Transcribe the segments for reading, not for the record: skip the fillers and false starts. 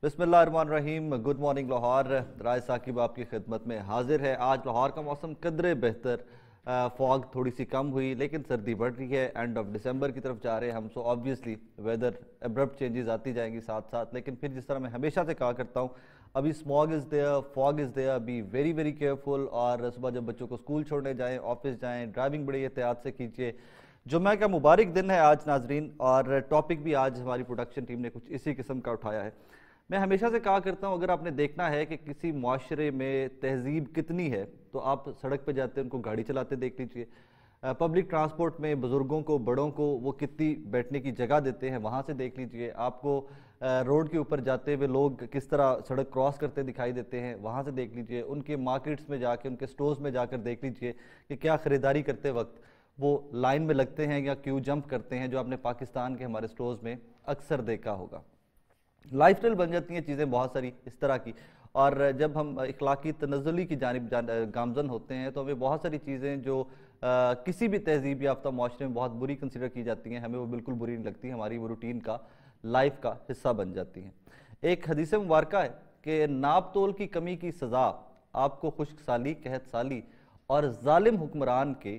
بسم اللہ الرحمن الرحیم. Good morning Lahore. رائے ثاقب آپ کی خدمت میں حاضر ہے. آج لاہور کا موسم قدرے بہتر, فاگ تھوڑی سی کم ہوئی لیکن سردی بڑھ رہی ہے. اینڈ آف ڈسمبر کی طرف جا رہے ہیں ہم, so obviously weather abrupt changes آتی جائیں گی ساتھ ساتھ. لیکن پھر جس طرح میں ہمیشہ سے کہا کرتا ہوں, ابھی smog is there, fog is there, be very very careful. اور صبح جب بچوں کو اسکول چھوڑنے جائیں, آفس جائیں, ڈرائیونگ بڑی احتیاط سے کیجیے. جمعہ کا مبارک دن ہے آج ناظرین, اور ٹاپک بھی آج ہماری پروڈکشن ٹیم نے کچھ اسی قسم کا اٹھایا ہے. میں ہمیشہ سے کہا کرتا ہوں, اگر آپ نے دیکھنا ہے کہ کسی معاشرے میں تہذیب کتنی ہے تو آپ سڑک پہ جاتے ہیں ان کو گاڑی چلاتے دیکھ لیجئے. پبلک ٹرانسپورٹ میں بزرگوں کو, بڑوں کو وہ کتنی بیٹھنے کی جگہ دیتے ہیں وہاں سے دیکھ لیجئے. آپ کو روڈ کے اوپر جاتے ہوئے لوگ کس طرح سڑک کراس کرتے دکھائی دیتے ہیں وہاں سے دیکھ لیجئے. ان کے مارکیٹس میں جا کے, ان کے سٹورز میں جا کر دیکھ لیجئے کہ کیا خریداری کرتے وقت وہ لائن میں لگتے ہیں یا کیو جمپ کرتے ہیں, جو آپ نے پاکستان کے ہمارے سٹورز میں اکثر دیکھا ہوگا. لائف سٹائل بن جاتی ہیں چیزیں بہت ساری اس طرح کی, اور جب ہم اخلاقی تنزلی کی جانب گامزن ہوتے ہیں تو ہمیں بہت ساری چیزیں جو کسی بھی تہذیب یافتہ معاشرے میں بہت بری کنسیڈر کی جاتی ہیں, ہمیں وہ بالکل بری نہیں لگتی, ہماری وہ روٹین کا, لائف کا حصہ بن جاتی ہیں. ایک حدیث مبارکہ ہے کہ ناپ تول کی کمی کی سزا آپ کو خشک سالی, قحط سالی اور ظالم حکمران کے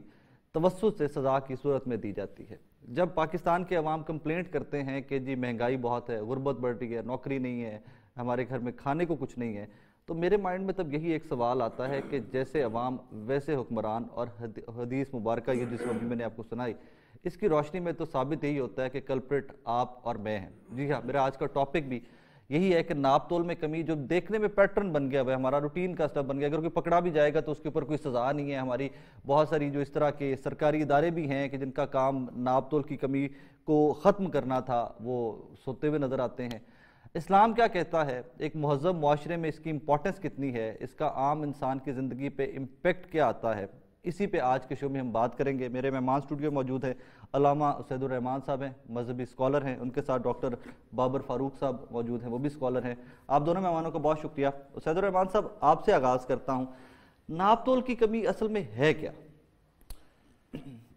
توسط سے سزا کی صورت میں دی جاتی ہے. جب پاکستان کے عوام کمپلینٹ کرتے ہیں کہ جی مہنگائی بہت ہے, غربت بڑھ رہی ہے, نوکری نہیں ہے, ہمارے گھر میں کھانے کو کچھ نہیں ہے, تو میرے مائنڈ میں تب یہی ایک سوال آتا ہے کہ جیسے عوام ویسے حکمران. اور حدیث مبارکہ یہ جس ابھی میں نے آپ کو سنائی, اس کی روشنی میں تو ثابت یہی ہوتا ہے کہ کلپریٹ آپ اور میں ہیں. جی ہاں, میرا آج کا ٹاپک بھی یہی ہے کہ ناپ تول میں کمی, جو دیکھنے میں پیٹرن بن گیا ہے, ہمارا روٹین کا سٹف بن گیا. اگر کوئی پکڑا بھی جائے گا تو اس کے اوپر کوئی سزا نہیں ہے. ہماری بہت ساری جو اس طرح کے سرکاری ادارے بھی ہیں کہ جن کا کام ناپ تول کی کمی کو ختم کرنا تھا, وہ سوتے ہوئے نظر آتے ہیں. اسلام کیا کہتا ہے, ایک مہذب معاشرے میں اس کی امپورٹنس کتنی ہے, اس کا عام انسان کی زندگی پہ امپیکٹ کیا آتا ہے, اسی پہ آج کے شو میں ہم بات کریں گے. میرے مہمان اسٹوڈیو موجود ہیں, علامہ اسید الرحمان صاحب ہیں, مذہبی اسکالر ہیں. ان کے ساتھ ڈاکٹر بابر فاروق صاحب موجود ہیں, وہ بھی اسکالر ہیں. آپ دونوں مہمانوں کا بہت شکریہ. اسید الرحمان صاحب, آپ سے آغاز کرتا ہوں, ناپ تول کی کمی اصل میں ہے کیا؟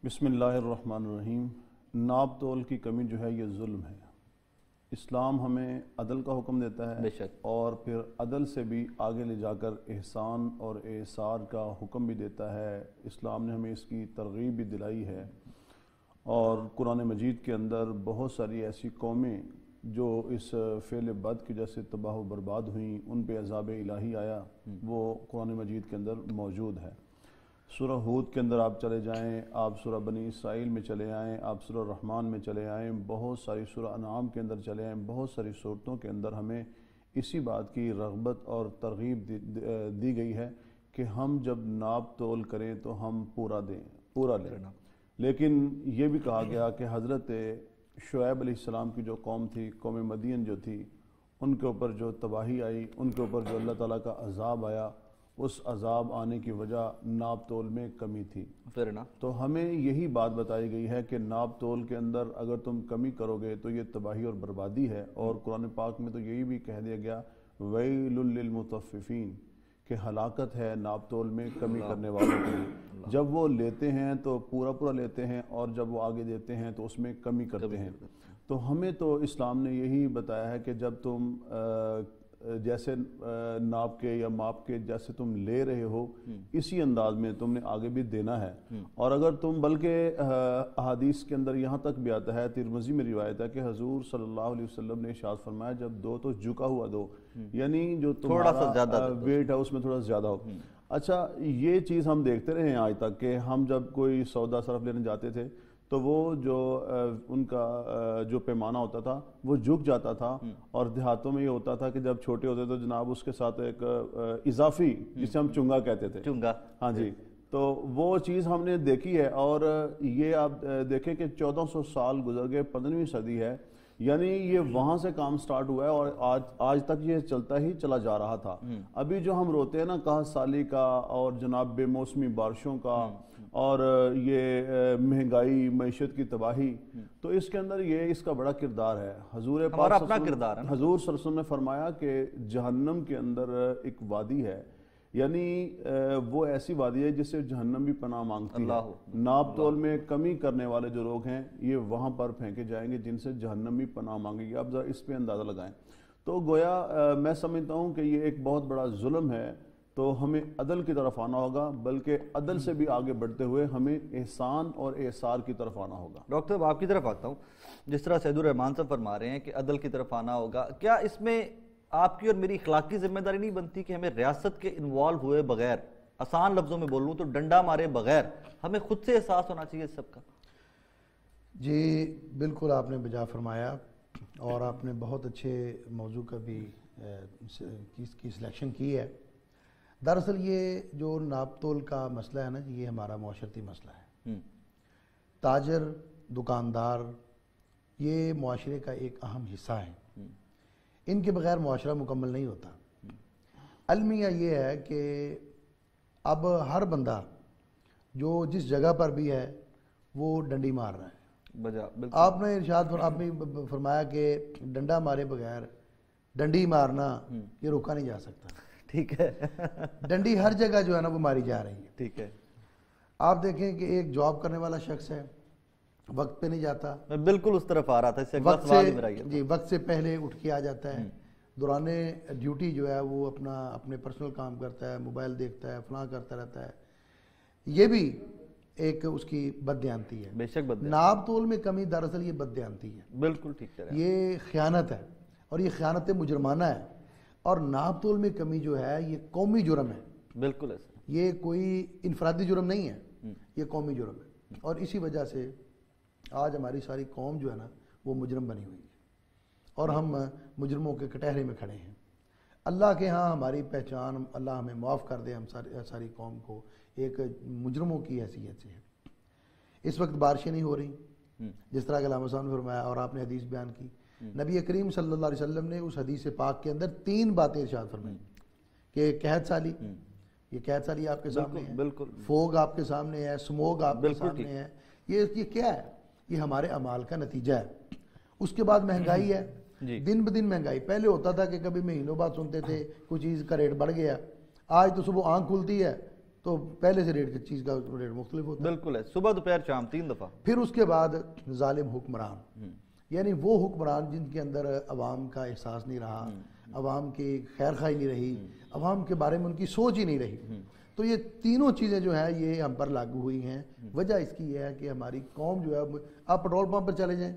بسم اللہ الرحمن الرحیم. ناپ تول کی کمی جو ہے یہ ظلم ہے. اسلام ہمیں عدل کا حکم دیتا ہے, بے شک, اور پھر عدل سے بھی آگے لے جا کر احسان اور احسار کا حکم بھی دیتا ہے. اسلام نے ہمیں اس کی ترغیب بھی دلائی ہے. اور قرآن مجید کے اندر بہت ساری ایسی قومیں جو اس فعل بد کی وجہ سے تباہ و برباد ہوئیں, ان پہ عذاب الہی آیا, وہ قرآن مجید کے اندر موجود ہے. سورہ ہود کے اندر آپ چلے جائیں, آپ سورہ بنی اسرائیل میں چلے آئیں, آپ سورہ رحمان میں چلے آئیں, بہت ساری سورہ انعام کے اندر چلے آئیں, بہت ساری صورتوں کے اندر ہمیں اسی بات کی رغبت اور ترغیب دی گئی ہے کہ ہم جب ناپ تول کریں تو ہم پورا لیں. لیکن یہ بھی کہا گیا کہ حضرت شعیب علیہ السلام کی جو قوم تھی, قوم مدین جو تھی, ان کے اوپر جو تباہی آئی, ان کے اوپر جو اللہ تعالیٰ کا عذاب آیا, اس عذاب آنے کی وجہ ناپ تول میں کمی تھی. تو ہمیں یہی بات بتائی گئی ہے کہ ناپ تول کے اندر اگر تم کمی کرو گے تو یہ تباہی اور بربادی ہے. اور قرآن پاک میں تو یہی بھی کہہ دیا گیا ویل للمطففین, کہ ہلاکت ہے ناپ تول میں کمی کرنے والوں کے لیے. جب وہ لیتے ہیں تو پورا لیتے ہیں, اور جب وہ آگے دیتے ہیں تو اس میں کمی کرتے ہیں. تو ہمیں تو اسلام نے یہی بتایا ہے کہ جب تم جیسے ناپ کے یا ماپ کے جیسے تم لے رہے ہو, اسی انداز میں تم نے آگے بھی دینا ہے. اور اگر تم, بلکہ احادیث کے اندر یہاں تک بھی آتا ہے, ترمذی میں روایت ہے کہ حضور صلی اللہ علیہ وسلم نے ارشاد فرمایا جب دو تو جھکا ہوا دو, یعنی جو تمہارا ویٹ ہے اس میں تھوڑا زیادہ ہو. اچھا, یہ چیز ہم دیکھتے رہے ہیں آج تک کہ ہم جب کوئی سودا صرف لینے جاتے تھے تو وہ جو ان کا جو پیمانہ ہوتا تھا وہ جھک جاتا تھا. اور دیہاتوں میں یہ ہوتا تھا کہ جب چھوٹے ہوتے تو جناب اس کے ساتھ ایک اضافی, جسے ہم چنگا کہتے تھے, چنگا, ہاں جی, تو وہ چیز ہم نے دیکھی ہے. اور یہ آپ دیکھیں کہ 1400 سال گزر گئے, 15ویں صدی ہے, یعنی یہ وہاں سے کام سٹارٹ ہوا ہے اور آج تک یہ چلتا ہی چلا جا رہا تھا. ابھی جو ہم روتے ہیں نا قحط سالی کا, اور جناب بے موسمی بارشوں کا, اور یہ مہنگائی, معیشت کی تباہی, تو اس کے اندر یہ اس کا بڑا کردار ہے. حضور پاک اپنا کردار ہے. حضور صلی اللہ علیہ وسلم نے فرمایا کہ جہنم کے اندر ایک وادی ہے, یعنی وہ ایسی وادی ہے جس سے جہنم بھی پناہ مانگتی ہے. ناپ تول میں کمی کرنے والے جو لوگ ہیں یہ وہاں پر پھینکے جائیں گے جن سے جہنم بھی پناہ مانگے گی. آپ ذرا اس پہ اندازہ لگائیں. تو گویا میں سمجھتا ہوں کہ یہ ایک بہت بڑا ظلم ہے، تو ہمیں عدل کی طرف آنا ہوگا، بلکہ عدل سے بھی آگے بڑھتے ہوئے ہمیں احسان اور احسار کی طرف آنا ہوگا۔ ڈاکٹر صاحب آپ کی طرف آتا ہوں، جس طرح سید الرحمان صاحب فرما رہے ہیں کہ عدل کی طرف آنا ہوگا، کیا اس میں آپ کی اور میری اخلاقی ذمہ داری نہیں بنتی کہ ہمیں ریاست کے انوالو ہوئے بغیر، آسان لفظوں میں بولوں تو ڈنڈا مارے بغیر، ہمیں خود سے احساس ہونا چاہیے اس سب کا؟ جی بالکل آپ نے بجا فرمایا، اور آپ نے بہت اچھے موضوع کا بھی کی سلیکشن کی ہے۔ دراصل یہ جو ناپ تول کا مسئلہ ہے نا، یہ ہمارا معاشرتی مسئلہ ہے۔ تاجر، دکاندار، یہ معاشرے کا ایک اہم حصہ ہیں، ان کے بغیر معاشرہ مکمل نہیں ہوتا۔ المیہ یہ ہے کہ اب ہر بندہ جو جس جگہ پر بھی ہے وہ ڈنڈی مار رہا ہے۔ آپ نے ارشاد آپ نے فرمایا کہ ڈنڈا مارے بغیر ڈنڈی مارنا یہ روکا نہیں جا سکتا۔ ٹھیک ہے، ڈنڈی ہر جگہ جو ہے نا وہ ماری جا رہی ہے۔ ٹھیک ہے، آپ دیکھیں کہ ایک جاب کرنے والا شخص ہے، وقت پہ نہیں جاتا، میں بالکل اس طرف آ رہا تھا، اس سے وقت سے پہلے اٹھ کے آ جاتا ہے، دوران ڈیوٹی جو ہے وہ اپنے پرسنل کام کرتا ہے، موبائل دیکھتا ہے، فلاں کرتا رہتا ہے۔ یہ بھی ایک اس کی بددیانتی ہے۔ بے شک بددیانتی، ناپ تول میں کمی دراصل یہ بددیانتی ہے، بالکل ٹھیک ہے، یہ خیانت ہے، اور یہ خیانت مجرمانہ ہے، اور ناپ تول میں کمی جو ہے یہ قومی جرم ہے۔ بالکل ایسا، یہ کوئی انفرادی جرم نہیں ہے، یہ قومی جرم ہے، اور اسی وجہ سے آج ہماری ساری قوم جو ہے نا وہ مجرم بنی ہوئی ہے، اور ہم مجرموں کے کٹہرے میں کھڑے ہیں۔ اللہ کے ہاں ہماری پہچان، اللہ ہمیں معاف کر دے، ہم ساری قوم کو ایک مجرموں کی حیثیت سے ہے۔ اس وقت بارشیں نہیں ہو رہی، جس طرح کہ علامہ صاحب نے فرمایا اور آپ نے حدیث بیان کی۔ نبی کریم صلی اللہ علیہ وسلم نے اس حدیث پاک کے اندر 3 باتیں ارشاد فرمائی کہ قحط سالی، یہ قحط سالی آپ کے سامنے ہے، بالکل، فوگ آپ کے سامنے ہے، سموگ آپ کے سامنے ہے، یہ کیا ہے؟ یہ ہمارے اعمال کا نتیجہ ہے۔ اس کے بعد مہنگائی ہے، دن بدن مہنگائی۔ پہلے ہوتا تھا کہ کبھی مہینوں بعد سنتے تھے کوئی چیز کا ریٹ بڑھ گیا، آج تو صبح آنکھ کھلتی ہے تو پہلے سے ریٹ کی چیز کا ریٹ مختلف ہوتا ہے، بالکل ہے، صبح دوپہر شام 3 دفعہ۔ پھر اس کے بعد ظالم حکمران، یعنی وہ حکمران جن کے اندر عوام کا احساس نہیں رہا، عوام کی خیر خواہی نہیں رہی، عوام کے بارے میں ان کی سوچ ہی نہیں رہی۔ تو یہ تینوں چیزیں جو ہیں یہ ہم پر لاگو ہوئی ہیں۔ وجہ اس کی یہ ہے کہ ہماری قوم جو ہے، آپ پٹرول پمپ پر چلے جائیں،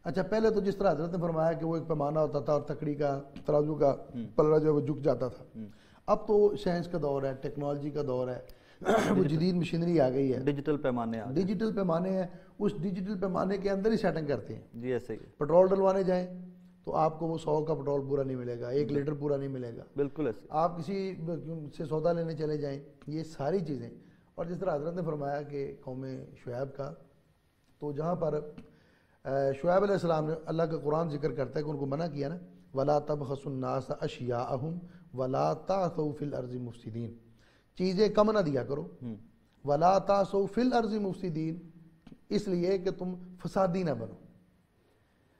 اچھا پہلے تو جس طرح حضرت نے فرمایا کہ وہ ایک پیمانہ ہوتا تھا اور تکڑی کا ترازو کا پلڑا جو ہے وہ جھک جاتا تھا، اب تو سائنس کا دور ہے، ٹیکنالوجی کا دور ہے، وہ جدید مشینری آ گئی ہے، ڈیجیٹل پیمانے ہیں، اس ڈیجیٹل پیمانے کے اندر ہی سیٹنگ کرتے ہیں۔ جی ایسے ہی، پٹرول ڈلوانے جائیں تو آپ کو وہ 100 کا پٹرول پورا نہیں ملے گا، 1 لیٹر پورا نہیں ملے گا، بالکل ایسے۔ آپ کسی سے سودا لینے چلے جائیں، یہ ساری چیزیں۔ اور جس طرح حضرت نے فرمایا کہ قوم شعیب کا، تو جہاں پر شعیب علیہ السلام نے، اللہ کا قرآن ذکر کرتا ہے کہ ان کو منع کیا نا، وَلَا تَبْخَسُوا النَّاسَ أَشْيَاءَهُمْ وَلَا تَعْثَوْا فِي الْأَرْضِ مُفْسِدِينَ، چیزیں کم نہ دیا کرو، وَلَا تَعْثَوْا فِي الْأَرْضِ مُفْسِدِينَ، اس لیے کہ تم فسادی نہ بنو۔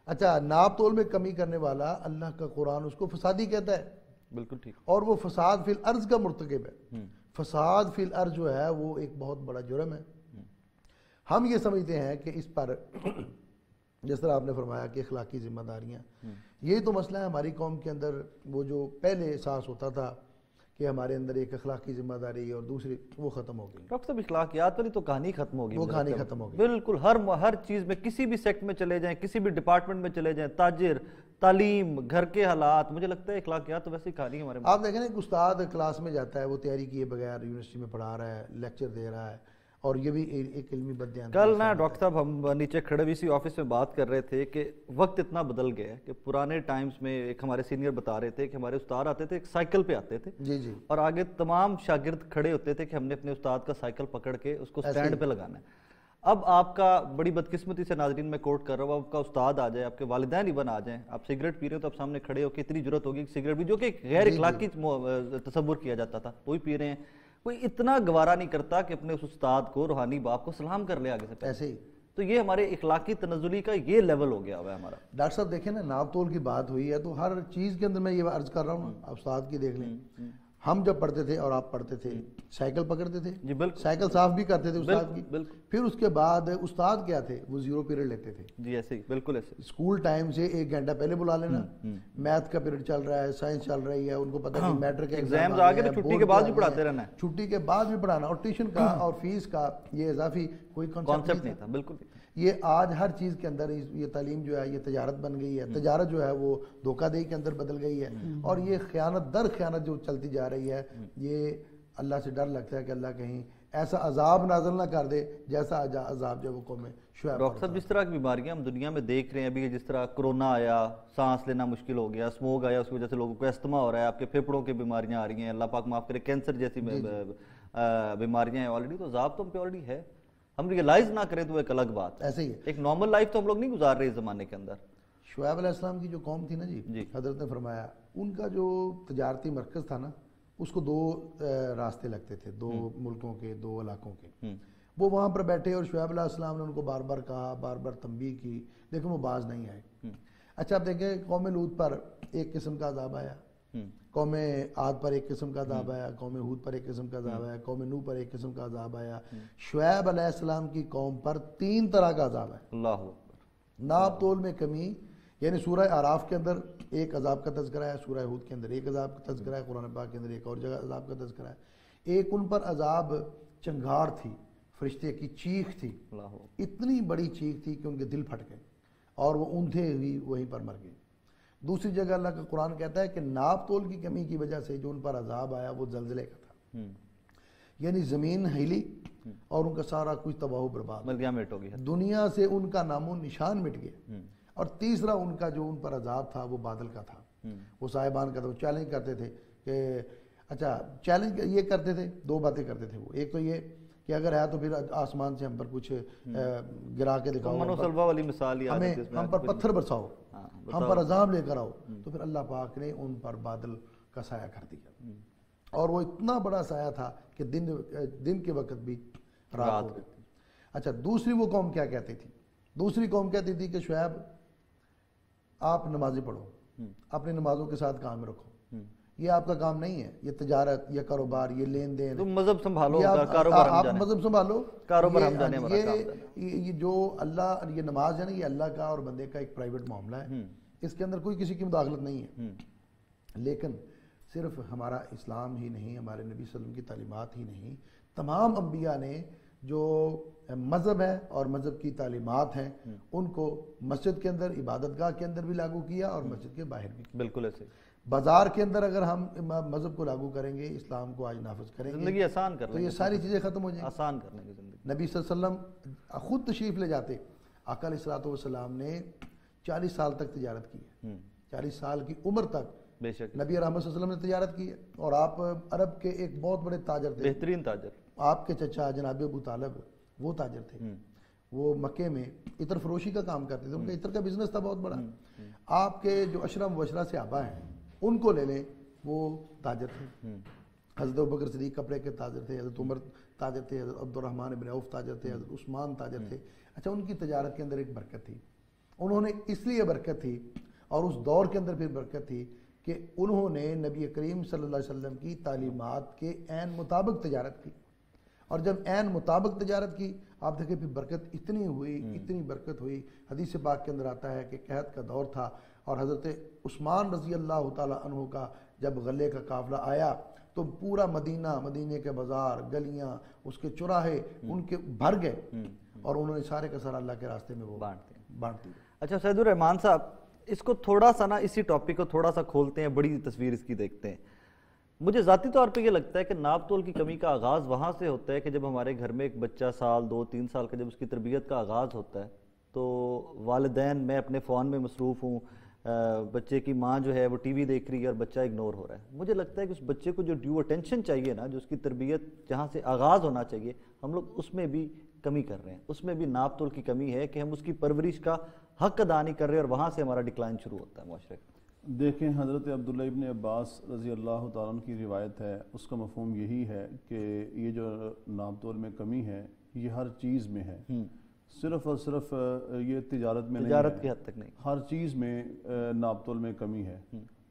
اچھا، ناپ تول میں کمی کرنے والا اللہ کا قرآن اس کو فسادی کہتا ہے، بالکل ٹھیک، اور وہ فساد فی الارض کا مرتکب ہے۔ فساد فی الارض جو ہے وہ ایک بہت بڑا جرم ہے۔ ہم یہ سمجھتے ہیں کہ اس پر جس طرح آپ نے فرمایا کہ اخلاقی ذمہ داریاں، یہی تو مسئلہ ہے ہماری قوم کے اندر۔ وہ جو پہلے احساس ہوتا تھا کہ ہمارے اندر ایک اخلاقی ذمہ داری اور دوسری، وہ ختم ہو گئی۔ ڈاکٹر صاحب اخلاقیات والی تو کہانی ختم ہوگی، وہ کہانی ختم ہو گئی، بالکل۔ ہر چیز میں، کسی بھی سیکٹ میں چلے جائیں، کسی بھی ڈپارٹمنٹ میں چلے جائیں، تاجر، تعلیم، گھر کے حالات، مجھے لگتا ہے اخلاقیات تو ویسی کہانی ہمارے۔ آپ دیکھیں نا، ایک استاد کلاس میں جاتا ہے، وہ تیاری کیے بغیر یونیورسٹی میں پڑھا رہا ہے، لیکچر دے رہا ہے، اور یہ بھی ایک علمی بددیانتی۔ کل نا ڈاکٹر صاحب ہم نیچے کھڑے بھی اسی آفس میں بات کر رہے تھے کہ وقت اتنا بدل گیا ہے کہ پرانے ٹائمز میں ایک ہمارے سینئر بتا رہے تھے کہ ہمارے استاد آتے تھے، ایک سائیکل پہ آتے تھے، جی، اور آگے تمام شاگرد کھڑے ہوتے تھے کہ ہم نے اپنے استاد کا سائیکل پکڑ کے اس کو سٹینڈ پہ لگانا ہے۔ اب آپ کا بڑی بدقسمتی سے ناظرین میں کوٹ کر رہا ہوں، آپ کا استاد آ جائے، آپ کے والدین ایون آ جائیں، آپ سگریٹ پی رہے ہو تو آپ سامنے کھڑے ہو کے اتنی ضرورت ہوگی کہ سگریٹ بھی، جو کہ غیر اخلاقی تصور کیا جاتا تھا، وہی پی رہے ہیں، کوئی اتنا گوارا نہیں کرتا کہ اپنے اس استاد کو، روحانی باپ کو سلام کر لے آگے سے ایسے ہی۔ تو یہ ہمارے اخلاقی تنزلی کا یہ لیول ہو گیا ہوا ہے ہمارا۔ ڈاکٹر صاحب دیکھیں نا، ناپ تول کی بات ہوئی ہے تو ہر چیز کے اندر میں یہ عرض کر رہا ہوں نا، آپ استاد کی دیکھ لیں، ہم جب پڑھتے تھے اور آپ پڑھتے تھے سائیکل پکڑتے تھے جی بالکل، سائیکل صاف بھی کرتے تھے استاد کی، بالکل، پھر اس کے بعد استاد کیا تھے وہ 0 پیریڈ لیتے تھے، جی ایسے ہی بالکل ایسے ہی. اسکول ٹائم سے 1 گھنٹہ پہلے بلا لینا، میتھ کا پیریڈ چل رہا ہے، سائنس چل رہی ہے، ان کو پتہ کہ میٹرک کے ایگزامز آگے تو چھٹی کے بعد بھی پڑھاتے رہنا ہے، چھٹی کے بعد بھی پڑھانا، اور ٹیوشن کا اور فیس کا یہ اضافی کوئی کانسیپٹ نہیں تھا. بالکل یہ آج ہر چیز کے اندر یہ تعلیم جو ہے یہ تجارت بن گئی ہے، تجارت جو ہے وہ دھوکہ دہی کے اندر بدل گئی ہے، اور یہ خیانت در خیانت جو چلتی جا رہی ہے، یہ اللہ سے ڈر لگتا ہے کہ اللہ کہیں ایسا عذاب نازل نہ کر دے جیسا عذاب جو وہ قوم شعیب. ڈاکٹر صاحب جس طرح کی بیماریاں ہم دنیا میں دیکھ رہے ہیں ابھی، جس طرح کرونا آیا، سانس لینا مشکل ہو گیا، اسموگ آیا، اس کی وجہ سے لوگوں کو استما ہو رہا ہے، آپ کے پھیپھڑوں کی بیماریاں آ رہی ہیں، اللہ پاک معاف کرے کینسر جیسی بیماریاں ہیں آلریڈی، تو عذاب تو ہم پہ آلریڈی ہے، ہم ریئلائز نہ کریں تو ایک الگ بات. ایسے ہی ہے ایک نارمل لائف تو ہم لوگ نہیں گزار رہے اس زمانے کے اندر. شعیب علیہ السلام کی جو قوم تھی نا جی، حضرت نے فرمایا ان کا جو تجارتی مرکز تھا نا، اس کو 2 راستے لگتے تھے، 2 ملکوں کے، 2 علاقوں کے. وہ وہاں پر بیٹھے اور شعیب علیہ السلام نے ان کو بار بار کہا، بار بار تنبیہ کی، لیکن وہ باز نہیں آئے. اچھا آپ دیکھیں قوم لوط پر ایک قسم کا عذاب آیا، قوم عاد پر ایک قسم کا عذاب آیا، قوم ہود پر ایک قسم کا عذاب آیا، قوم نوح پر ایک قسم کا عذاب آیا. شعیب علیہ السلام کی قوم پر 3 طرح کا عذاب ہے. اللہ اکبر. ناپ تول میں کمی، یعنی سورہ اعراف کے اندر ایک عذاب کا تذکرہ ہے، سورہ ہود کے اندر ایک عذاب کا تذکرہ ہے، قرآن پاک کے اندر ایک اور جگہ عذاب کا تذکرہ ہے. ایک ان پر عذاب چنگھاڑ تھی، فرشتے کی چیخ تھی، اتنی بڑی چیخ تھی کہ ان کے دل پھٹ گئے اور وہ اونھے ہوئی وہیں پر مر گئے. دوسری جگہ اللہ کا قرآن کہتا ہے کہ ناپ تول کی کمی کی وجہ سے جو ان پر عذاب آیا وہ زلزلے کا تھا، یعنی زمین ہلی اور ان کا سارا کچھ تباہ و برباد، ملٹیامیٹ ہو گیا، دنیا سے ان کا نام و نشان مٹ گیا. اور تیسرا ان کا جو ان پر عذاب تھا وہ بادل کا تھا. وہ صاحبان کا تھا، وہ چیلنج کرتے تھے کہ اچھا چیلنج یہ کرتے تھے، 2 باتیں کرتے تھے وہ. ایک تو یہ کہ اگر ہے تو پھر آسمان سے ہم پر کچھ گرا کے دکھاؤ، والی مثال ہم پر پتھر برساؤ، ہم پر عذاب لے کر آؤ. تو پھر اللہ پاک نے ان پر بادل کا سایہ کر دیا، اور وہ اتنا بڑا سایہ تھا کہ دن کے وقت بھی رات ہو گئی. اچھا دوسری وہ قوم کیا کہتی تھی؟ دوسری قوم کہتی تھی کہ شعیب آپ نمازیں پڑھو، اپنی نمازوں کے ساتھ کام رکھو، یہ آپ کا کام نہیں ہے، یہ تجارت، یہ کاروبار، یہ لین دین، تم مذہب سنبھالو، آپ مذہب سنبھالو، کاروبار ہم جانے. یہ جو اللہ، یہ نماز ہے نا، یہ اللہ کا اور بندے کا ایک پرائیویٹ معاملہ ہے، اس کے اندر کوئی کسی کی مداخلت نہیں ہے. لیکن صرف ہمارا اسلام ہی نہیں، ہمارے نبی صلی اللہ علیہ وسلم کی تعلیمات ہی نہیں، تمام انبیاء نے جو مذہب ہے اور مذہب کی تعلیمات ہیں ان کو مسجد کے اندر، عبادت گاہ کے اندر بھی لاگو کیا اور مسجد کے باہر بھی. بالکل ایسے بازار کے اندر اگر ہم مذہب کو لاگو کریں گے، اسلام کو آج نافذ کریں گے، زندگی آسان کرنے، تو یہ ساری چیزیں ختم ہو جائیں گی. آسان کرنے کی زندگی. نبی صلی اللہ علیہ وسلم خود تشریف لے جاتے. آقا علیہ الصلوۃ والسلام نے 40 سال تک تجارت کی ہے، 40 سال کی عمر تک بے شک نبی رحمت صلی اللہ علیہ وسلم نے تجارت کی ہے. اور آپ عرب کے ایک بہت بڑے تاجر تھے، بہترین تاجر. آپ کے چچا جناب ابو طالب وہ تاجر تھے، وہ مکے میں عطر فروشی کا کام کرتے تھے، ان کا عطر کا بزنس تھا بہت بڑا. آپ کے جو اشرف مبشرہ صحابہ ہیں ان کو لے لیں، وہ تاجر تھے. حضرت ابوبکر صدیق کپڑے کے تاجر تھے، حضرت عمر تاجر تھے، حضرت عبد الرحمن بن عوف تاجر تھے، حضرت عثمان تاجر تھے. اچھا ان کی تجارت کے اندر ایک برکت تھی، انہوں نے اس لیے برکت تھی اور اس دور کے اندر پھر برکت تھی کہ انہوں نے نبی کریم صلی اللہ علیہ وسلم کی تعلیمات کے عین مطابق تجارت کی. اور جب عین مطابق تجارت کی، آپ دیکھیں پھر برکت اتنی ہوئی، اتنی برکت ہوئی. حدیث پاک کے اندر آتا ہے کہ قحط کا دور تھا اور حضرت عثمان رضی اللہ تعالیٰ عنہ کا جب غلے کا قافلہ آیا تو پورا مدینے کے بازار، گلیاں، اس کے چوراہے ان کے بھر گئے اور انہوں نے سارے کا سارا اللہ کے راستے میں وہ بانٹ دی. اچھا سید الرحمان صاحب، اس کو تھوڑا سا نا، اسی ٹاپک کو تھوڑا سا کھولتے ہیں، بڑی تصویر اس کی دیکھتے ہیں. مجھے ذاتی طور پہ یہ لگتا ہے کہ ناپ تول کی کمی کا آغاز وہاں سے ہوتا ہے کہ جب ہمارے گھر میں ایک بچہ 1 2 3 سال کا جب اس کی تربیت کا آغاز ہوتا ہے تو والدین، میں اپنے فون میں مصروف ہوں، بچے کی ماں جو ہے وہ ٹی وی دیکھ رہی ہے اور بچہ اگنور ہو رہا ہے. مجھے لگتا ہے کہ اس بچے کو جو ڈیو اٹینشن چاہیے نا، جو اس کی تربیت جہاں سے آغاز ہونا چاہیے، ہم لوگ اس میں بھی کمی کر رہے ہیں. اس میں بھی ناپ تول کی کمی ہے کہ ہم اس کی پرورش کا حق ادا نہیں کر رہے اور وہاں سے ہمارا ڈکلائن شروع ہوتا ہے معاشرے کا. دیکھیں حضرت عبداللہ ابن عباس رضی اللہ تعالیٰ عنہ کی روایت ہے، اس کا مفہوم یہی ہے کہ یہ جو ناپ تول میں کمی ہے یہ ہر چیز میں ہے، صرف اور صرف یہ تجارت میں نہیں ہے، تجارت کی حد تک نہیں، ہر چیز میں ناپ تول میں کمی ہے.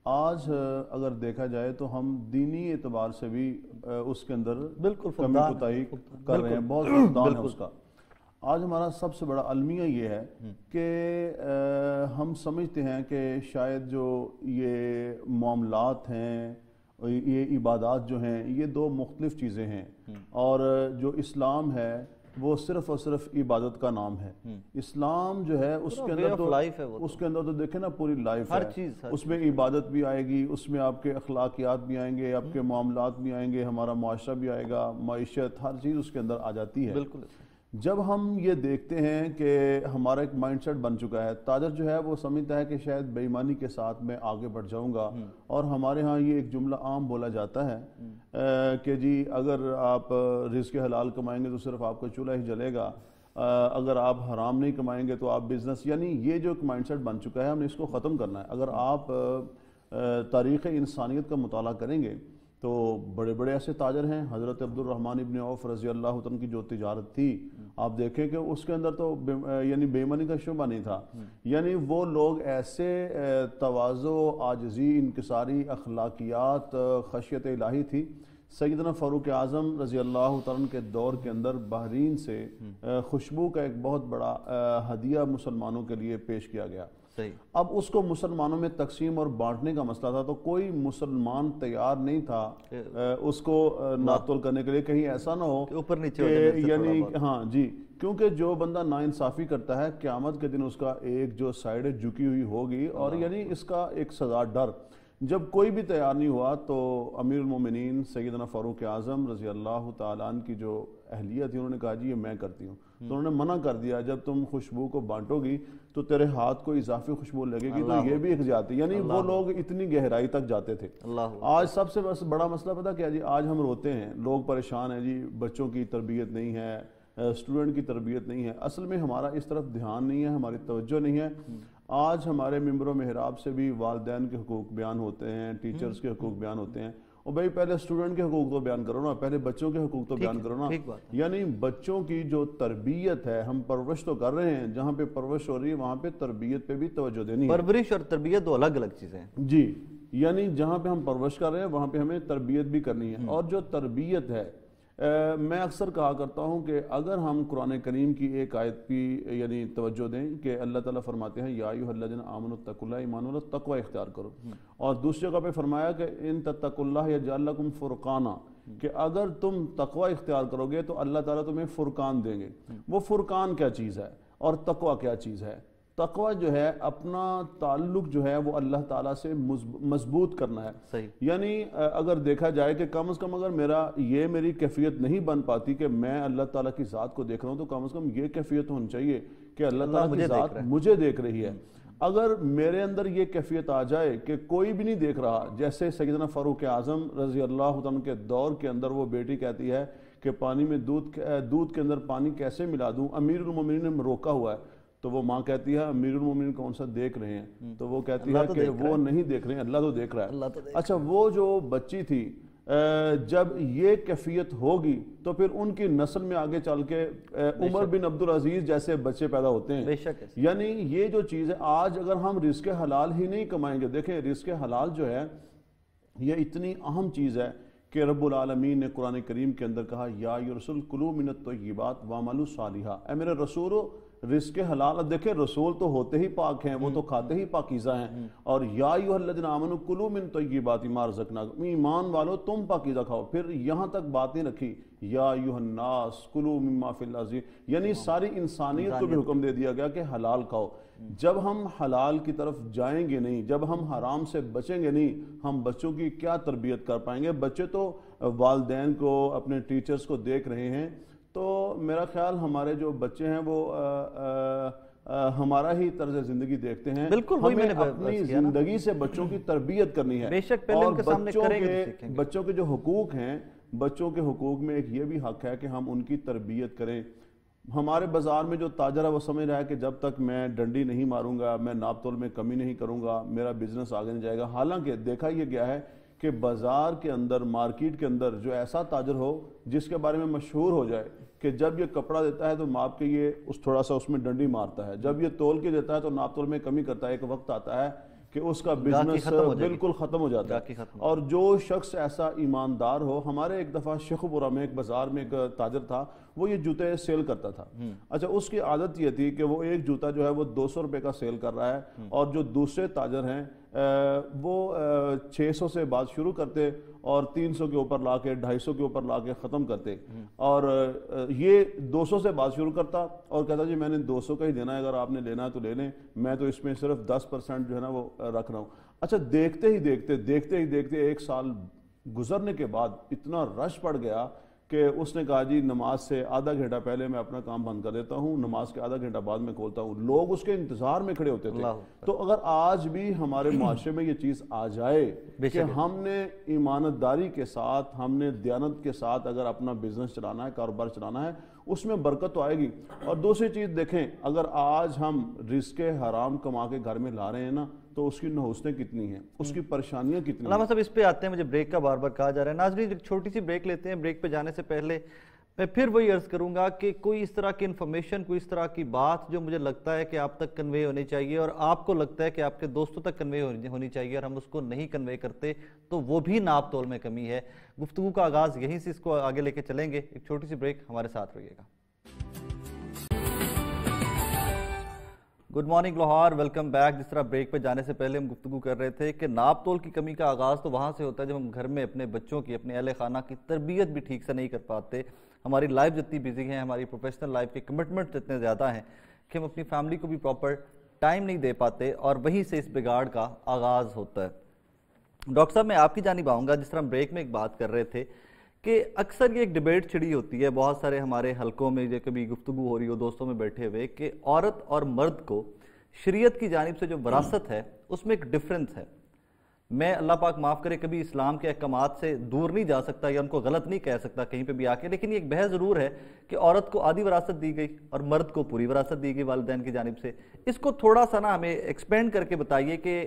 آج اگر دیکھا جائے تو ہم دینی اعتبار سے بھی اس کے اندر بالکل کمی کوتاہی کر رہے ہیں، بہت فقدان ہے اس کا۔ آج ہمارا سب سے بڑا المیہ یہ ہے کہ ہم سمجھتے ہیں کہ شاید جو یہ معاملات ہیں، یہ عبادات جو ہیں، یہ دو مختلف چیزیں ہیں، اور جو اسلام ہے وہ صرف اور صرف عبادت کا نام ہے۔ اسلام جو ہے اس کے اندر تو دیکھیں نا پوری لائف ہے، اس میں عبادت بھی آئے گی، اس میں آپ کے اخلاقیات بھی آئیں گے، آپ کے معاملات بھی آئیں گے، ہمارا معاشرہ بھی آئے گا، معیشت، ہر چیز اس کے اندر آ جاتی ہے۔ بالکل جب ہم یہ دیکھتے ہیں کہ ہمارا ایک مائنڈ سیٹ بن چکا ہے، تاجر جو ہے وہ سمجھتا ہے کہ شاید بے ایمانی کے ساتھ میں آگے بڑھ جاؤں گا، اور ہمارے ہاں یہ ایک جملہ عام بولا جاتا ہے کہ جی اگر آپ رزق حلال کمائیں گے تو صرف آپ کا چولہا ہی جلے گا، اگر آپ حرام نہیں کمائیں گے تو آپ بزنس، یعنی یہ جو ایک مائنڈ سیٹ بن چکا ہے ہم نے اس کو ختم کرنا ہے۔ اگر آپ تاریخ انسانیت کا مطالعہ کریں گے تو بڑے بڑے ایسے تاجر ہیں، حضرت عبد الرحمن ابن عوف رضی اللہ عنہ کی جو تجارت تھی، آپ دیکھیں کہ اس کے اندر تو یعنی بے ایمانی کا شعبہ نہیں تھا، یعنی وہ لوگ ایسے تواضع، عاجزی، انکساری، اخلاقیات، خشیت الہی تھی۔ سیدنا فاروق اعظم رضی اللہ عنہ کے دور کے اندر بحرین سے خوشبو کا ایک بہت بڑا ہدیہ مسلمانوں کے لیے پیش کیا گیا۔ اب اس کو مسلمانوں میں تقسیم اور بانٹنے کا مسئلہ تھا، تو کوئی مسلمان تیار نہیں تھا اس کو ناتول کرنے کے لیے، کہیں ایسا نہ ہو یعنی ہاں جی، کیونکہ جو بندہ ناانصافی کرتا ہے قیامت کے دن اس کا ایک جو سائڈ جھکی ہوئی ہوگی، اور یعنی اس کا ایک سزا ڈر۔ جب کوئی بھی تیار نہیں ہوا تو امیر المومنین سیدنا فاروق اعظم رضی اللہ تعالیٰ عنہ کی جو اہلیہ تھی انہوں نے کہا جی یہ میں کرتی ہوں، تو انہوں نے منع کر دیا، جب تم خوشبو کو بانٹو گی تو تیرے ہاتھ کو اضافی خوشبو لگے گی، تو یہ بھی ایک زیادتی، یعنی وہ لوگ اتنی گہرائی تک جاتے تھے۔ آج سب سے بڑا مسئلہ پتہ کیا جی، آج ہم روتے ہیں، لوگ پریشان ہیں جی، بچوں کی تربیت نہیں ہے، اسٹوڈنٹ کی تربیت نہیں ہے، اصل میں ہمارا اس طرف دھیان نہیں ہے، ہماری توجہ نہیں ہے۔ آج ہمارے ممبر و محراب سے بھی والدین کے حقوق بیان ہوتے ہیں، ٹیچرز کے حقوق بیان ہوتے ہیں، اور بھائی پہلے اسٹوڈنٹ کے حقوق تو بیان کرو نا، پہلے بچوں کے حقوق تو بیان کرو نا۔ یعنی بچوں کی جو تربیت ہے، ہم پرورش تو کر رہے ہیں، جہاں پہ پرورش ہو رہی ہے وہاں پہ تربیت پہ بھی توجہ دینی ہے۔ پرورش اور تربیت دو الگ الگ چیزیں ہیں جی، یعنی جہاں پہ ہم پرورش کر رہے ہیں وہاں پہ ہمیں تربیت بھی کرنی ہے، اور جو تربیت ہے، میں اکثر کہا کرتا ہوں کہ اگر ہم قرآن کریم کی ایک آیت کی یعنی توجہ دیں کہ اللہ تعالیٰ فرماتے ہیں یا ایھا الذین آمنوا اتقوا اللہ، ایمان والو تقوی اختیار کرو، اور دوسری جگہ پہ فرمایا کہ ان تتقوا اللہ یجعل لکم فرقانا، کہ اگر تم تقوی اختیار کرو گے تو اللہ تعالیٰ تمہیں فرقان دیں گے۔ وہ فرقان کیا چیز ہے اور تقوی کیا چیز ہے؟ تقوی جو ہے اپنا تعلق جو ہے وہ اللہ تعالیٰ سے مضبوط کرنا ہے، یعنی اگر دیکھا جائے کہ کم از کم اگر میری کیفیت نہیں بن پاتی کہ میں اللہ تعالیٰ کی ذات کو دیکھ رہا ہوں، تو کم از کم یہ کیفیت ہونی چاہیے کہ اللہ تعالیٰ کی ذات مجھے دیکھ رہی ہے۔ اگر میرے اندر یہ کیفیت آ جائے کہ کوئی بھی نہیں دیکھ رہا، جیسے سیدنا فاروق اعظم رضی اللہ عنہ کے دور کے اندر وہ بیٹی کہتی ہے کہ پانی میں دودھ کے اندر پانی کیسے ملا دوں، امیر المومنین نے روکا ہوا ہے، تو وہ ماں کہتی ہے امیر المومنین کون سا دیکھ رہے ہیں، تو وہ کہتی ہے کہ وہ نہیں دیکھ رہے ہیں، اللہ تو دیکھ رہا ہے۔ اچھا، وہ جو بچی تھی جب یہ کیفیت ہوگی تو پھر ان کی نسل میں آگے چل کے عمر بن عبدالعزیز جیسے بچے پیدا ہوتے ہیں۔ یعنی یہ جو چیز ہے، آج اگر ہم رزق حلال ہی نہیں کمائیں گے، دیکھیں رزق حلال جو ہے یہ اتنی اہم چیز ہے کہ رب العالمین نے قرآن کریم کے اندر کہا یا ایھا الرسول کلوا من الطیبات واعملوا صالحا، اے میرے رسولو رزق حلال، اب دیکھیں رسول تو ہوتے ہی پاک ہیں، وہ تو کھاتے ہی پاکیزہ ہیں، اور یا ایھا الذین آمنوا کلوا من طیبات ما رزقناکم، ایمان والو تم پاکیزہ کھاؤ، پھر یہاں تک بات نہیں رکھی یا ایھا الناس کلوا مما فی الارض، یعنی ساری انسانیت کو بھی حکم دے دیا گیا کہ حلال کھاؤ۔ جب ہم حلال کی طرف جائیں گے نہیں، جب ہم حرام سے بچیں گے نہیں، ہم بچوں کی کیا تربیت کر پائیں گے؟ بچے تو والدین کو، اپنے ٹیچرز کو دیکھ رہے ہیں، تو میرا خیال ہمارے جو بچے ہیں وہ ہمارا ہی طرز زندگی دیکھتے ہیں، ہمیں اپنی زندگی سے بچوں کی تربیت کرنی ہے، اور بچوں کے جو حقوق ہیں، بچوں کے حقوق میں ایک یہ بھی حق ہے کہ ہم ان کی تربیت کریں۔ ہمارے بازار میں جو تاجر ہے وہ سمجھ رہا ہے کہ جب تک میں ڈنڈی نہیں ماروں گا، میں ناپ تول میں کمی نہیں کروں گا، میرا بزنس آگے نہیں جائے گا، حالانکہ دیکھا یہ گیا ہے کہ بازار کے اندر، مارکیٹ کے اندر جو ایسا تاجر ہو جس کے بارے میں مشہور ہو جائے کہ جب یہ کپڑا دیتا ہے تو ماپ کے یہ تھوڑا سا اس میں ڈنڈی مارتا ہے، جب یہ تول کے دیتا ہے تو ناپ تول میں کمی کرتا ہے، ایک وقت آتا ہے کہ اس کا بزنس بالکل ختم ہو جاتا ہے. اور جو شخص ایسا ایماندار ہو, ہمارے ایک دفعہ شیخ پورہ میں ایک بازار میں ایک تاجر تھا, وہ یہ جوتے سیل کرتا تھا. اچھا, اس کی عادت یہ تھی کہ وہ ایک جوتا جو ہے وہ 200 روپے کا سیل کر رہا ہے, اور جو دوسرے تاجر ہیں وہ 600 سے بات شروع کرتے اور 300 کے اوپر لا کے 250 کے اوپر لا کے ختم کرتے, اور یہ 200 سے بات شروع کرتا اور کہتا جی میں نے 200 کا ہی دینا ہے, اگر آپ نے لینا ہے تو لے لیں, میں تو اس میں صرف 10% جو ہے نا وہ رکھ رہا ہوں. اچھا, دیکھتے ہی دیکھتے 1 سال گزرنے کے بعد اتنا رش پڑ گیا کہ اس نے کہا جی نماز سے آدھا گھنٹہ پہلے میں اپنا کام بند کر دیتا ہوں, نماز کے آدھا گھنٹہ بعد میں کھولتا ہوں. لوگ اس کے انتظار میں کھڑے ہوتے تھے. تو اگر آج بھی ہمارے معاشرے میں یہ چیز آ جائے کہ ہم نے ایمانداری کے ساتھ, ہم نے دیانت کے ساتھ اگر اپنا بزنس چلانا ہے, کاروبار چلانا ہے, اس میں برکت تو آئے گی. اور دوسری چیز دیکھیں, اگر آج ہم رزق حرام کما کے گھر میں لا رہے ہیں نا, تو اس کی نحوستیں کتنی ہیں, اس کی پریشانیاں کتنی ہیں. علامہ صاحب اس پہ آتے ہیں, مجھے بریک کا بار بار کہا جا رہا ہے. ناظرین ایک چھوٹی سی بریک لیتے ہیں. بریک پہ جانے سے پہلے میں پھر وہی عرض کروں گا کہ کوئی اس طرح کی انفارمیشن, کوئی اس طرح کی بات جو مجھے لگتا ہے کہ آپ تک کنوے ہونی چاہیے اور آپ کو لگتا ہے کہ آپ کے دوستوں تک کنوے ہونی چاہیے, اور ہم اس کو نہیں کنوے کرتے, تو وہ بھی ناپ تول میں کمی ہے. گفتگو کا آغاز یہیں سے اس کو آگے لے کے چلیں گے. ایک چھوٹی سی بریک, ہمارے ساتھ رہیے گا. Good morning Lahore, welcome back. جس طرح بریک پہ جانے سے پہلے ہم گفتگو کر رہے تھے کہ ناپ تول کی کمی کا آغاز تو وہاں سے ہوتا ہے جب ہم گھر میں اپنے بچوں کی, اپنے اہل خانہ کی تربیت بھی ٹھیک سے نہیں کر پاتے. ہماری لائف جتنی بیزی ہے, ہماری پروفیشنل لائف کے کمٹمنٹ جتنے زیادہ ہیں کہ ہم اپنی فیملی کو بھی پراپر ٹائم نہیں دے پاتے, اور وہیں سے اس بگاڑ کا آغاز ہوتا ہے. ڈاکٹر صاحب میں آپ کی جانب آؤں گا. جس طرح ہم بریک میں ایک بات کر رہے تھے کہ اکثر یہ ایک ڈیبیٹ چھڑی ہوتی ہے بہت سارے ہمارے حلقوں میں, جو کبھی گفتگو ہو رہی ہو دوستوں میں بیٹھے ہوئے, کہ عورت اور مرد کو شریعت کی جانب سے جو وراثت ہے اس میں ایک ڈیفرنس ہے. میں اللہ پاک معاف کرے کبھی اسلام کے احکامات سے دور نہیں جا سکتا یا ان کو غلط نہیں کہہ سکتا کہیں پہ بھی آ کے, لیکن یہ ایک بحث ضرور ہے کہ عورت کو آدھی وراثت دی گئی اور مرد کو پوری وراثت دی گئی والدین کی جانب سے. اس کو تھوڑا سا نا ہمیں ایکسپینڈ کر کے بتائیے کہ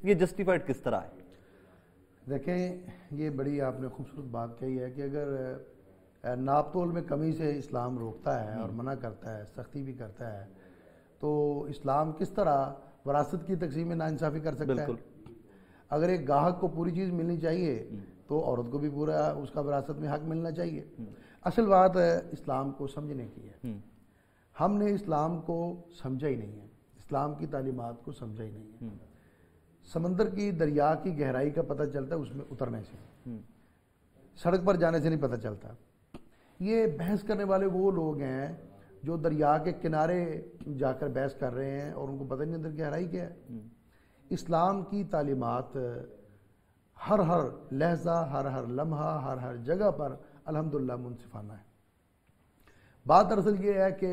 یہ جسٹیفائڈ کس طرح ہے. دیکھیں, یہ بڑی آپ نے خوبصورت بات کہی ہے کہ اگر ناپ تول میں کمی سے اسلام روکتا ہے اور منع کرتا ہے, سختی بھی کرتا ہے, تو اسلام کس طرح وراثت کی تقسیم میں ناانصافی کر سکتا ہے؟ اگر ایک گاہک کو پوری چیز ملنی چاہیے تو عورت کو بھی پورا اس کا وراثت میں حق ملنا چاہیے. اصل بات اسلام کو سمجھنے کی ہے. ہم نے اسلام کو سمجھا ہی نہیں ہے, اسلام کی تعلیمات کو سمجھا ہی نہیں ہے. سمندر کی, دریا کی گہرائی کا پتہ چلتا ہے اس میں اترنے سے, سڑک پر جانے سے نہیں پتہ چلتا. یہ بحث کرنے والے وہ لوگ ہیں جو دریا کے کنارے جا کر بحث کر رہے ہیں اور ان کو پتہ نہیں اندر گہرائی کیا ہے. اسلام کی تعلیمات ہر لحظہ, ہر لمحہ, ہر جگہ پر الحمدللہ منصفانہ ہے. بات دراصل یہ ہے کہ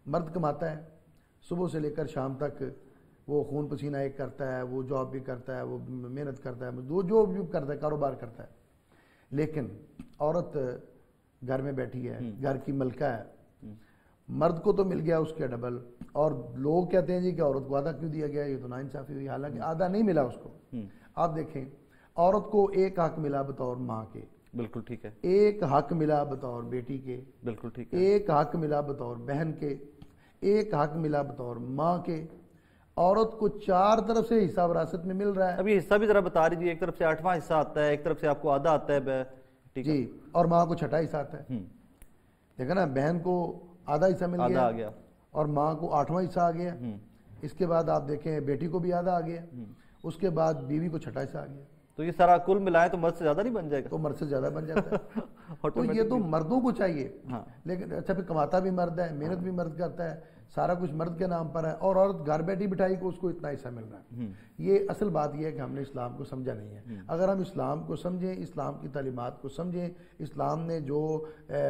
مرد کماتا ہے, صبح سے لے کر شام تک وہ خون پسینہ ایک کرتا ہے, وہ جاب بھی کرتا ہے, وہ محنت کرتا ہے, جو بھی کرتا ہے, کاروبار کرتا ہے. لیکن عورت گھر میں بیٹھی ہے, گھر کی ملکہ ہے. مرد کو تو مل گیا اس کے ڈبل, اور لوگ کہتے ہیں جی کہ عورت کو آدھا کیوں دیا گیا, یہ تو ناانصافی ہوئی. حالانکہ آدھا نہیں ملا اس کو. آپ دیکھیں, عورت کو ایک حق ملا بطور ماں کے, بالکل ٹھیک ہے. ایک حق ملا بطور بیٹی کے, بالکل ٹھیک ہے. ایک حق ملا بطور بہن کے, ایک حق ملا بطور ماں کے. عورت کو 4 طرف سے حصہ وراثت میں مل رہا ہے. ابھی حصہ بھی ذرا بتا دیجیے. ایک طرف سے 8واں حصہ آتا ہے, ایک طرف سے آپ کو آدھا آتا ہے جی, اور ماں کو 6واں حصہ آتا ہے. دیکھا نا, بہن کو آدھا حصہ مل گیا اور ماں کو 8واں حصہ آ گیا. اس کے بعد آپ دیکھیں بیٹی کو بھی آدھا آ گیا, اس کے بعد بیوی کو 6واں حصہ آ گیا. تو یہ سارا کل ملائیں تو مرد سے زیادہ نہیں بن جائے گا؟ تو مرد سے زیادہ بن جاتا ہے. تو یہ تو مردوں کو چاہیے. لیکن اچھا, پھر کماتا بھی مرد ہے, محنت بھی مرد کرتا ہے, سارا کچھ مرد کے نام پر ہے, اور عورت گھر بیٹھی بٹھائی کو اس کو اتنا حصہ مل رہا ہے. یہ اصل بات یہ ہے کہ ہم نے اسلام کو سمجھا نہیں ہے. اگر ہم اسلام کو سمجھیں, اسلام کی تعلیمات کو سمجھیں, اسلام نے جو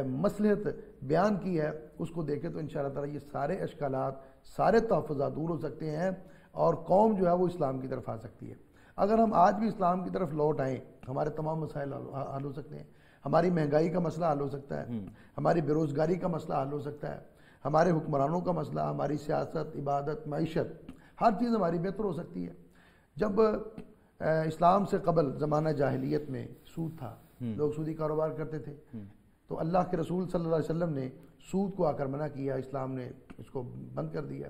مصلحت بیان کی ہے اس کو دیکھیں, تو انشاءاللہ تعالی یہ سارے اشکالات, سارے تحفظات دور ہو سکتے ہیں اور قوم جو ہے وہ اسلام کی طرف آ سکتی ہے. اگر ہم آج بھی اسلام کی طرف لوٹ آئیں, ہمارے تمام مسائل حل ہو سکتے ہیں. ہماری مہنگائی کا مسئلہ حل ہو سکتا ہے, ہماری بے روزگاری کا مسئلہ حل ہو سکتا ہے, ہمارے حکمرانوں کا مسئلہ, ہماری سیاست, عبادت, معیشت, ہر چیز ہماری بہتر ہو سکتی ہے. جب اسلام سے قبل زمانہ جاہلیت میں سود تھا, لوگ سودی کاروبار کرتے تھے, تو اللہ کے رسول صلی اللہ علیہ وسلم نے سود کو آ کر منع کیا, اسلام نے اس کو بند کر دیا.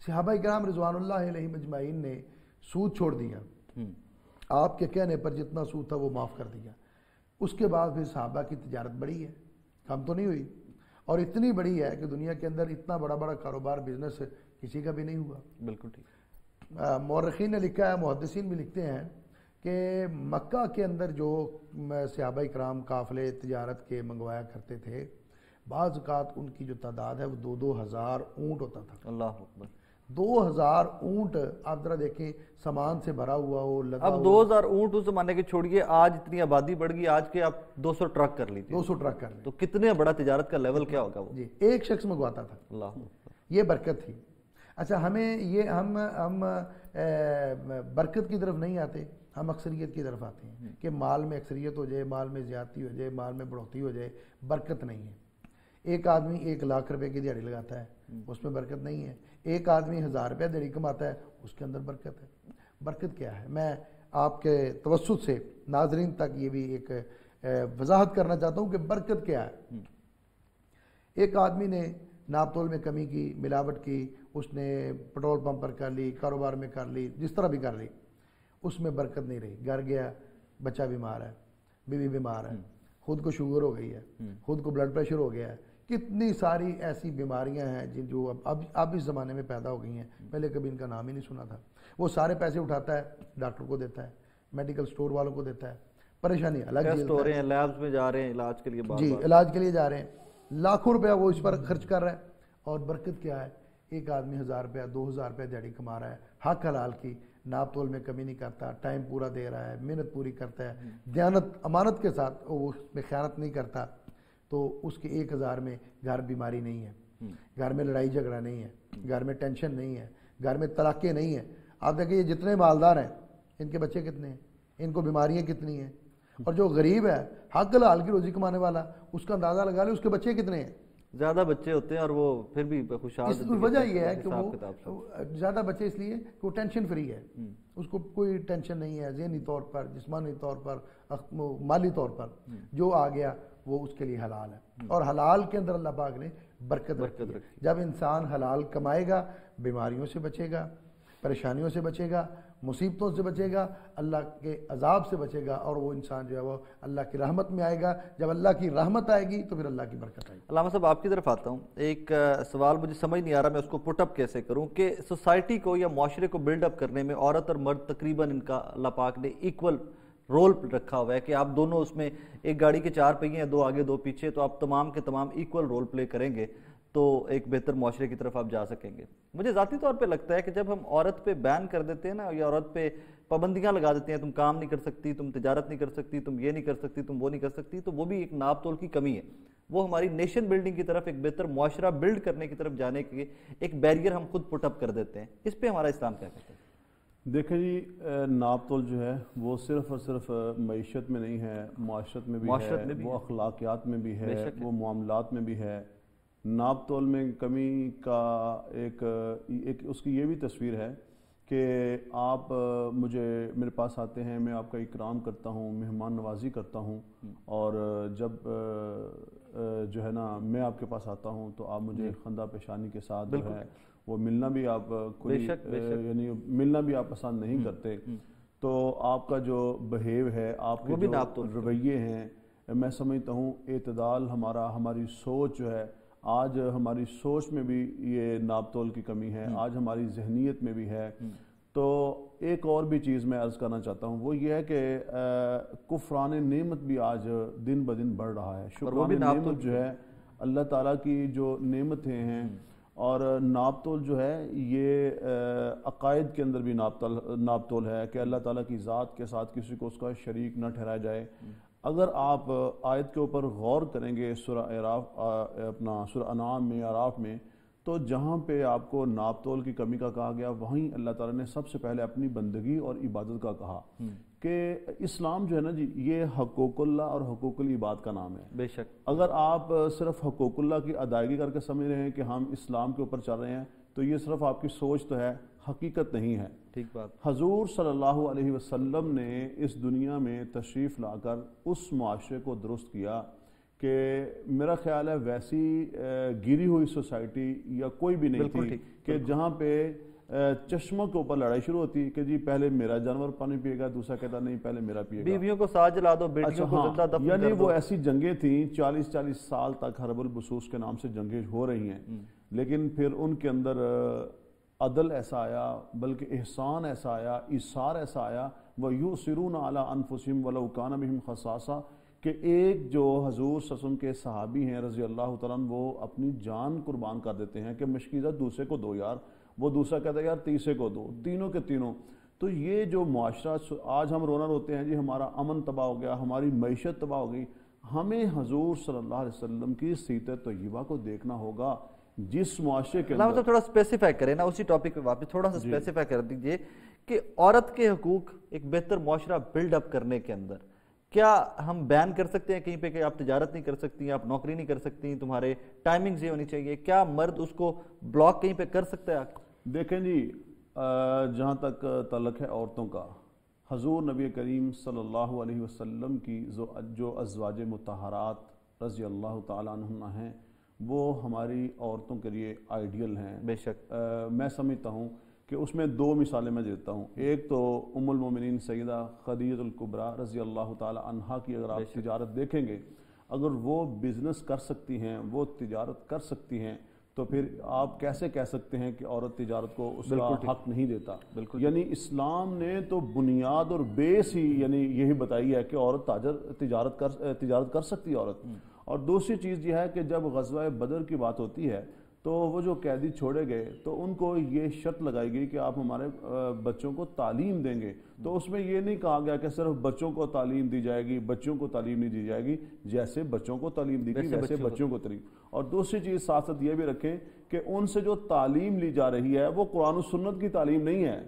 صحابہ کرام رضوان اللہ علیہم اجمعین نے سود چھوڑ دیا، آپ کے کہنے پر جتنا سود تھا وہ معاف کر دیا. اس کے بعد پھر صحابہ کی تجارت بڑھی ہے، کم تو نہیں ہوئی، اور اتنی بڑی ہے کہ دنیا کے اندر اتنا بڑا بڑا کاروبار بزنس کسی کا بھی نہیں ہوا. بالکل ٹھیک. مورخین نے لکھا ہے، محدثین بھی لکھتے ہیں کہ مکہ کے اندر جو صحابہ اکرام قافلے تجارت کے منگوایا کرتے تھے، بعض اوقات ان کی جو تعداد ہے وہ 2,000 اونٹ ہوتا تھا. اللہ اکبر. 2,000 اونٹ آپ ذرا دیکھیں، سامان سے بھرا ہوا ہو، لدا اب 2,000 اونٹ اس زمانے کے چھوڑیے، آج اتنی آبادی بڑھ گئی، آج کے آپ 200 ٹرک کر لیجیے، 200 ٹرک کر لیں تو کتنے بڑا تجارت کا لیول کیا ہوگا وہ. جی، ایک شخص منگواتا تھا. اللہ اکبر. یہ برکت تھی. اچھا، ہمیں یہ ہم برکت کی طرف نہیں آتے، ہم اکثریت کی طرف آتے ہیں کہ مال میں اکثریت ہو جائے، مال میں زیادتی ہو جائے، مال میں بڑھوتی ہو جائے. برکت نہیں ہے. ایک آدمی 1,00,000 روپے کی دیہڑی لگاتا ہے، اس میں برکت نہیں ہے. ایک آدمی 1,000 روپے دیہڑی کماتا ہے، اس کے اندر برکت ہے. برکت کیا ہے؟ میں آپ کے توسط سے ناظرین تک یہ بھی ایک وضاحت کرنا چاہتا ہوں کہ برکت کیا ہے. ایک آدمی نے ناپ تول میں کمی کی، ملاوٹ کی، اس نے پٹرول پمپ پر کر لی، کاروبار میں کر لی، جس طرح بھی کر لی، اس میں برکت نہیں رہی. گھر گیا، بچہ بیمار ہے، بیوی بیمار ہے، خود کو شوگر ہو گئی ہے، خود کو بلڈ پریشر ہو گیا ہے. کتنی ساری ایسی بیماریاں ہیں جن جو اب اس زمانے میں پیدا ہو گئی ہیں، پہلے کبھی ان کا نام ہی نہیں سنا تھا. وہ سارے پیسے اٹھاتا ہے، ڈاکٹر کو دیتا ہے، میڈیکل سٹور والوں کو دیتا ہے. پریشانی الگ ٹیسٹ ہو رہے ہیں، لیبز میں جا رہے ہیں علاج کے لیے، جی علاج کے لیے جا رہے ہیں، لاکھوں روپیہ وہ اس پر خرچ کر رہا ہے. اور برکت کیا ہے؟ ایک آدمی 1,000 روپیہ 2,000 روپیہ دیہڑی کما رہا ہے، حق حلال کی، ناپ تول میں کمی نہیں کرتا، ٹائم پورا دے رہا ہے، محنت پوری کرتا ہے، دیانت امانت کے ساتھ وہ اس میں خیانت نہیں کرتا، تو اس کے 1,000 میں گھر بیماری نہیں ہے، گھر میں لڑائی جھگڑا نہیں ہے، گھر میں ٹینشن نہیں ہے، گھر میں طلاقیں نہیں ہیں. آپ دیکھیں یہ جتنے مالدار ہیں ان کے بچے کتنے ہیں، ان کو بیماریاں کتنی ہیں. اور جو غریب ہے، حق حلال کی روزی کمانے والا، اس کا اندازہ لگا لیں اس کے بچے کتنے ہیں. زیادہ بچے ہوتے ہیں اور وہ پھر بھی خوشحال. اس وجہ یہ ہے کہ وہ زیادہ بچے اس لیے کہ وہ ٹینشن فری ہے، اس کو کوئی ٹینشن نہیں ہے ذہنی طور پر، جسمانی طور پر، مالی طور پر. جو آ گیا وہ اس کے لیے حلال ہے. اور حلال کے اندر اللہ پاک نے برکت رکھی. جب انسان حلال کمائے گا، بیماریوں سے بچے گا، پریشانیوں سے بچے گا، مصیبتوں سے بچے گا، اللہ کے عذاب سے بچے گا، اور وہ انسان جو ہے وہ اللہ کی رحمت میں آئے گا. جب اللہ کی رحمت آئے گی تو پھر اللہ کی برکت آئے گی. علامہ صاحب آپ کی طرف آتا ہوں. ایک سوال مجھے سمجھ نہیں آ رہا میں اس کو پٹ اپ کیسے کروں کہ سوسائٹی کو یا معاشرے کو بلڈ اپ کرنے میں عورت اور مرد تقریباً ان کا اللہ پاک نے ایکول رول رکھا ہوا ہے کہ آپ دونوں اس میں، ایک گاڑی کے 4 پہیے ہیں، 2 آگے 2 پیچھے، تو آپ تمام کے تمام ایکول رول پلے کریں گے تو ایک بہتر معاشرے کی طرف آپ جا سکیں گے. مجھے ذاتی طور پہ لگتا ہے کہ جب ہم عورت پہ بین کر دیتے ہیں نا، یا عورت پہ پابندیاں لگا دیتے ہیں، تم کام نہیں کر سکتی، تم تجارت نہیں کر سکتی، تم یہ نہیں کر سکتی، تم وہ نہیں کر سکتی، تو وہ بھی ایک ناپ تول کی کمی ہے. وہ ہماری نیشن بلڈنگ کی طرف، ایک بہتر معاشرہ بلڈ کرنے کی طرف جانے کے ایک بیریئر ہم خود پٹ اپ کر دیتے ہیں. اس پہ ہمارا اسلام کیا کہتا ہے؟ دیکھیں جی، ناپ تول جو ہے وہ صرف اور صرف معیشت میں نہیں ہے، معاشرت میں بھی ہے، وہ اخلاقیات میں بھی ہے، وہ معاملات میں بھی ہے. ناپ تول میں کمی کا ایک اس کی یہ بھی تصویر ہے کہ آپ میرے پاس آتے ہیں، میں آپ کا اکرام کرتا ہوں، مہمان نوازی کرتا ہوں، اور جب جو ہے نا میں آپ کے پاس آتا ہوں تو آپ مجھے خندہ پیشانی کے ساتھ جو ہے وہ ملنا بھی آپ کوئی یعنی ملنا بھی آپ پسند نہیں کرتے. تو آپ کا جو بہیو ہے، آپ کے جو رویے ہیں، میں سمجھتا ہوں اعتدال ہماری سوچ جو ہے، آج ہماری سوچ میں بھی یہ ناپ تول کی کمی ہے، آج ہماری ذہنیت میں بھی ہے. تو ایک اور بھی چیز میں عرض کرنا چاہتا ہوں، وہ یہ ہے کہ کفران نعمت بھی آج دن بدن بڑھ رہا ہے. شکران نعمت جو ہے اللہ تعالیٰ کی جو نعمتیں ہیں، اور ناپ تول جو ہے یہ عقائد کے اندر بھی ناپ تول ہے کہ اللہ تعالیٰ کی ذات کے ساتھ کسی کو اس کا شریک نہ ٹھہرایا جائے. اگر آپ آیت کے اوپر غور کریں گے سورہ انعام میں، اعراف میں، تو جہاں پہ آپ کو ناپ تول کی کمی کا کہا گیا، وہیں اللہ تعالیٰ نے سب سے پہلے اپنی بندگی اور عبادت کا کہا کہ اسلام جو ہے نا جی، یہ حقوق اللہ اور حقوق العباد کا نام ہے. بے شک اگر آپ صرف حقوق اللہ کی ادائیگی کر کے سمجھ رہے ہیں کہ ہم اسلام کے اوپر چل رہے ہیں، تو یہ صرف آپ کی سوچ تو ہے، حقیقت نہیں ہے. ٹھیک بات. حضور صلی اللہ علیہ وسلم نے اس دنیا میں تشریف لا کر اس معاشرے کو درست کیا کہ میرا خیال ہے ویسی گری ہوئی سوسائٹی یا کوئی بھی نہیں تھی کہ جہاں پہ چشموں کے اوپر لڑائی شروع ہوتی ہے کہ جی پہلے میرا جانور پانی پیے گا، دوسرا کہتا نہیں پہلے میرا پیے گا. بیویوں کو ساتھ جلا دو، بیٹیوں کو زندہ دفن یعنی کر دو. وہ ایسی جنگیں تھیں 40 سال تک حرب البثوث کے نام سے جنگیں ہو رہی ہیں، لیکن پھر ان کے اندر عدل ایسا آیا، بلکہ احسان ایسا آیا، ایثار ایسا آیا، وَيُؤْثِرُونَ عَلَىٰ أَنفُسِهِمْ وَلَوْ كَانَ بِهِمْ خَصَاصَةٌ، کہ ایک جو حضور صلی اللہ علیہ وسلم کے صحابی ہیں رضی اللہ تعالیٰ عنہ، وہ اپنی جان قربان کر دیتے ہیں کہ مشکیزہ دوسرے کو دو یار، وہ دوسرا کہتا ہے یار تیسرے کو دو، تینوں کے تینوں. تو یہ جو معاشرہ آج ہم رونا روتے ہیں جی ہمارا امن تباہ ہو گیا، ہماری معیشت تباہ ہو گئی، ہمیں حضور صلی اللہ علیہ وسلم کی سیرت طیبہ کو دیکھنا ہوگا. جس معاشرے کے اندر مطلب تھوڑا اسپیسیفائی کریں نا اسی ٹاپک پہ واپس تھوڑا سا اسپیسیفائی کر دیجئے کہ عورت کے حقوق ایک بہتر معاشرہ بلڈ اپ کرنے کے اندر کیا ہم بیان کر سکتے ہیں کہیں پہ کہ آپ تجارت نہیں کر سکتی، آپ نوکری نہیں کر سکتی، تمہارے ٹائمنگز یہ ہونی چاہیے، کیا مرد اس کو بلاک کہیں پہ کر سکتا ہے؟ دیکھیں جی جہاں تک تعلق ہے عورتوں کا، حضور نبی کریم صلی اللہ علیہ وسلم کی جو ازواج مطہرات رضی اللہ تعالیٰ عنہن ہیں وہ ہماری عورتوں کے لیے آئیڈیل ہیں. بے شک میں سمجھتا ہوں کہ اس میں دو مثالیں میں دیتا ہوں. ایک تو ام المومنین سیدہ خدیجہ الکبریٰ رضی اللہ تعالی عنہا کی اگر آپ تجارت دیکھیں گے، اگر وہ بزنس کر سکتی ہیں، وہ تجارت کر سکتی ہیں، تو پھر آپ کیسے کہہ سکتے ہیں کہ عورت تجارت کو اس کا حق نہیں دیتا؟ یعنی اسلام نے تو بنیاد اور بیس ہی یعنی یہی بتائی ہے کہ عورت تجارت کر سکتی ہے عورت. اور دوسری چیز یہ ہے کہ جب غزوہ بدر کی بات ہوتی ہے تو وہ جو قیدی چھوڑے گئے تو ان کو یہ شرط لگائی گئی کہ آپ ہمارے بچوں کو تعلیم دیں گے. تو اس میں یہ نہیں کہا گیا کہ صرف بچوں کو تعلیم دی جائے گی، بچوں کو تعلیم نہیں دی جائے گی، جیسے بچوں کو تعلیم دی گئی ویسے بچوں کو تعلیم. اور دوسری چیز ساتھ ساتھ یہ بھی رکھیں کہ ان سے جو تعلیم لی جا رہی ہے وہ قرآن و سنت کی تعلیم نہیں ہے.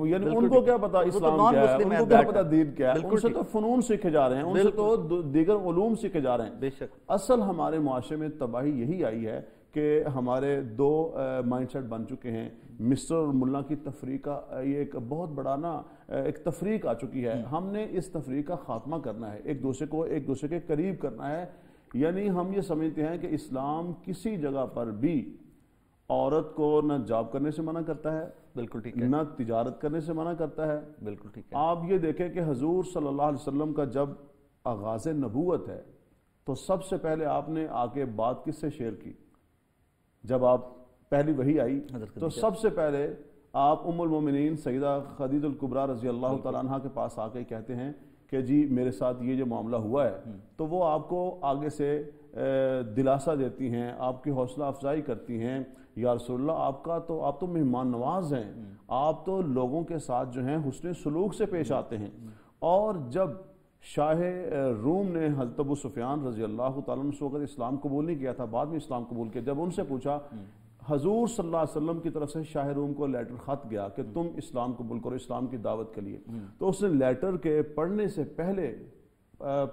یعنی ان کو کیا پتا اسلام کیا ہے، ان کو کیا پتا دین کیا ہے، ان سے تو فنون سیکھے جا رہے ہیں، ان سے تو دیگر علوم سیکھے جا رہے ہیں. بے شک اصل ہمارے معاشرے میں تباہی یہی آئی ہے کہ ہمارے دو مائنڈ سیٹ بن چکے ہیں. مسٹر اور ملا کی تفریق کا یہ ایک بہت بڑا ایک تفریق آ چکی ہے. ہم نے اس تفریق کا خاتمہ کرنا ہے، ایک دوسرے کے قریب کرنا ہے. یعنی ہم یہ سمجھتے ہیں کہ اسلام کسی جگہ پر بھی عورت کو نہ جاب کرنے سے منع کرتا ہے، بالکل ٹھیک ہے، نہ تجارت کرنے سے منع کرتا ہے. بالکل ٹھیک ہے. آپ یہ دیکھیں کہ حضور صلی اللہ علیہ وسلم کا جب آغاز نبوت ہے تو سب سے پہلے آپ نے آ کے بات کس سے شیئر کی؟ جب آپ پہلی وحی آئی تو سب سے پہلے آپ ام المومنین سیدہ خدیجہ الکبریٰ رضی اللہ تعالیٰ عنہ کے پاس آ کے کہتے ہیں کہ جی میرے ساتھ یہ جو معاملہ ہوا ہے. تو وہ آپ کو آگے سے دلاسا دیتی ہیں، آپ کی حوصلہ افزائی کرتی ہیں. یا رسول اللہ آپ تو مہمان نواز ہیں، آپ تو لوگوں کے ساتھ جو ہیں حسن سلوک سے پیش آتے ہیں. اور جب شاہ روم نے حضرت ابو سفیان رضی اللہ تعالیٰ عنہ سے اگر اسلام قبول نہیں کیا تھا، بعد میں اسلام قبول کیا، جب ان سے پوچھا حضور صلی اللہ علیہ وسلم کی طرف سے شاہ روم کو لیٹر خط گیا کہ تم اسلام قبول کرو اسلام کی دعوت کے لیے، تو اس نے لیٹر کے پڑھنے سے پہلے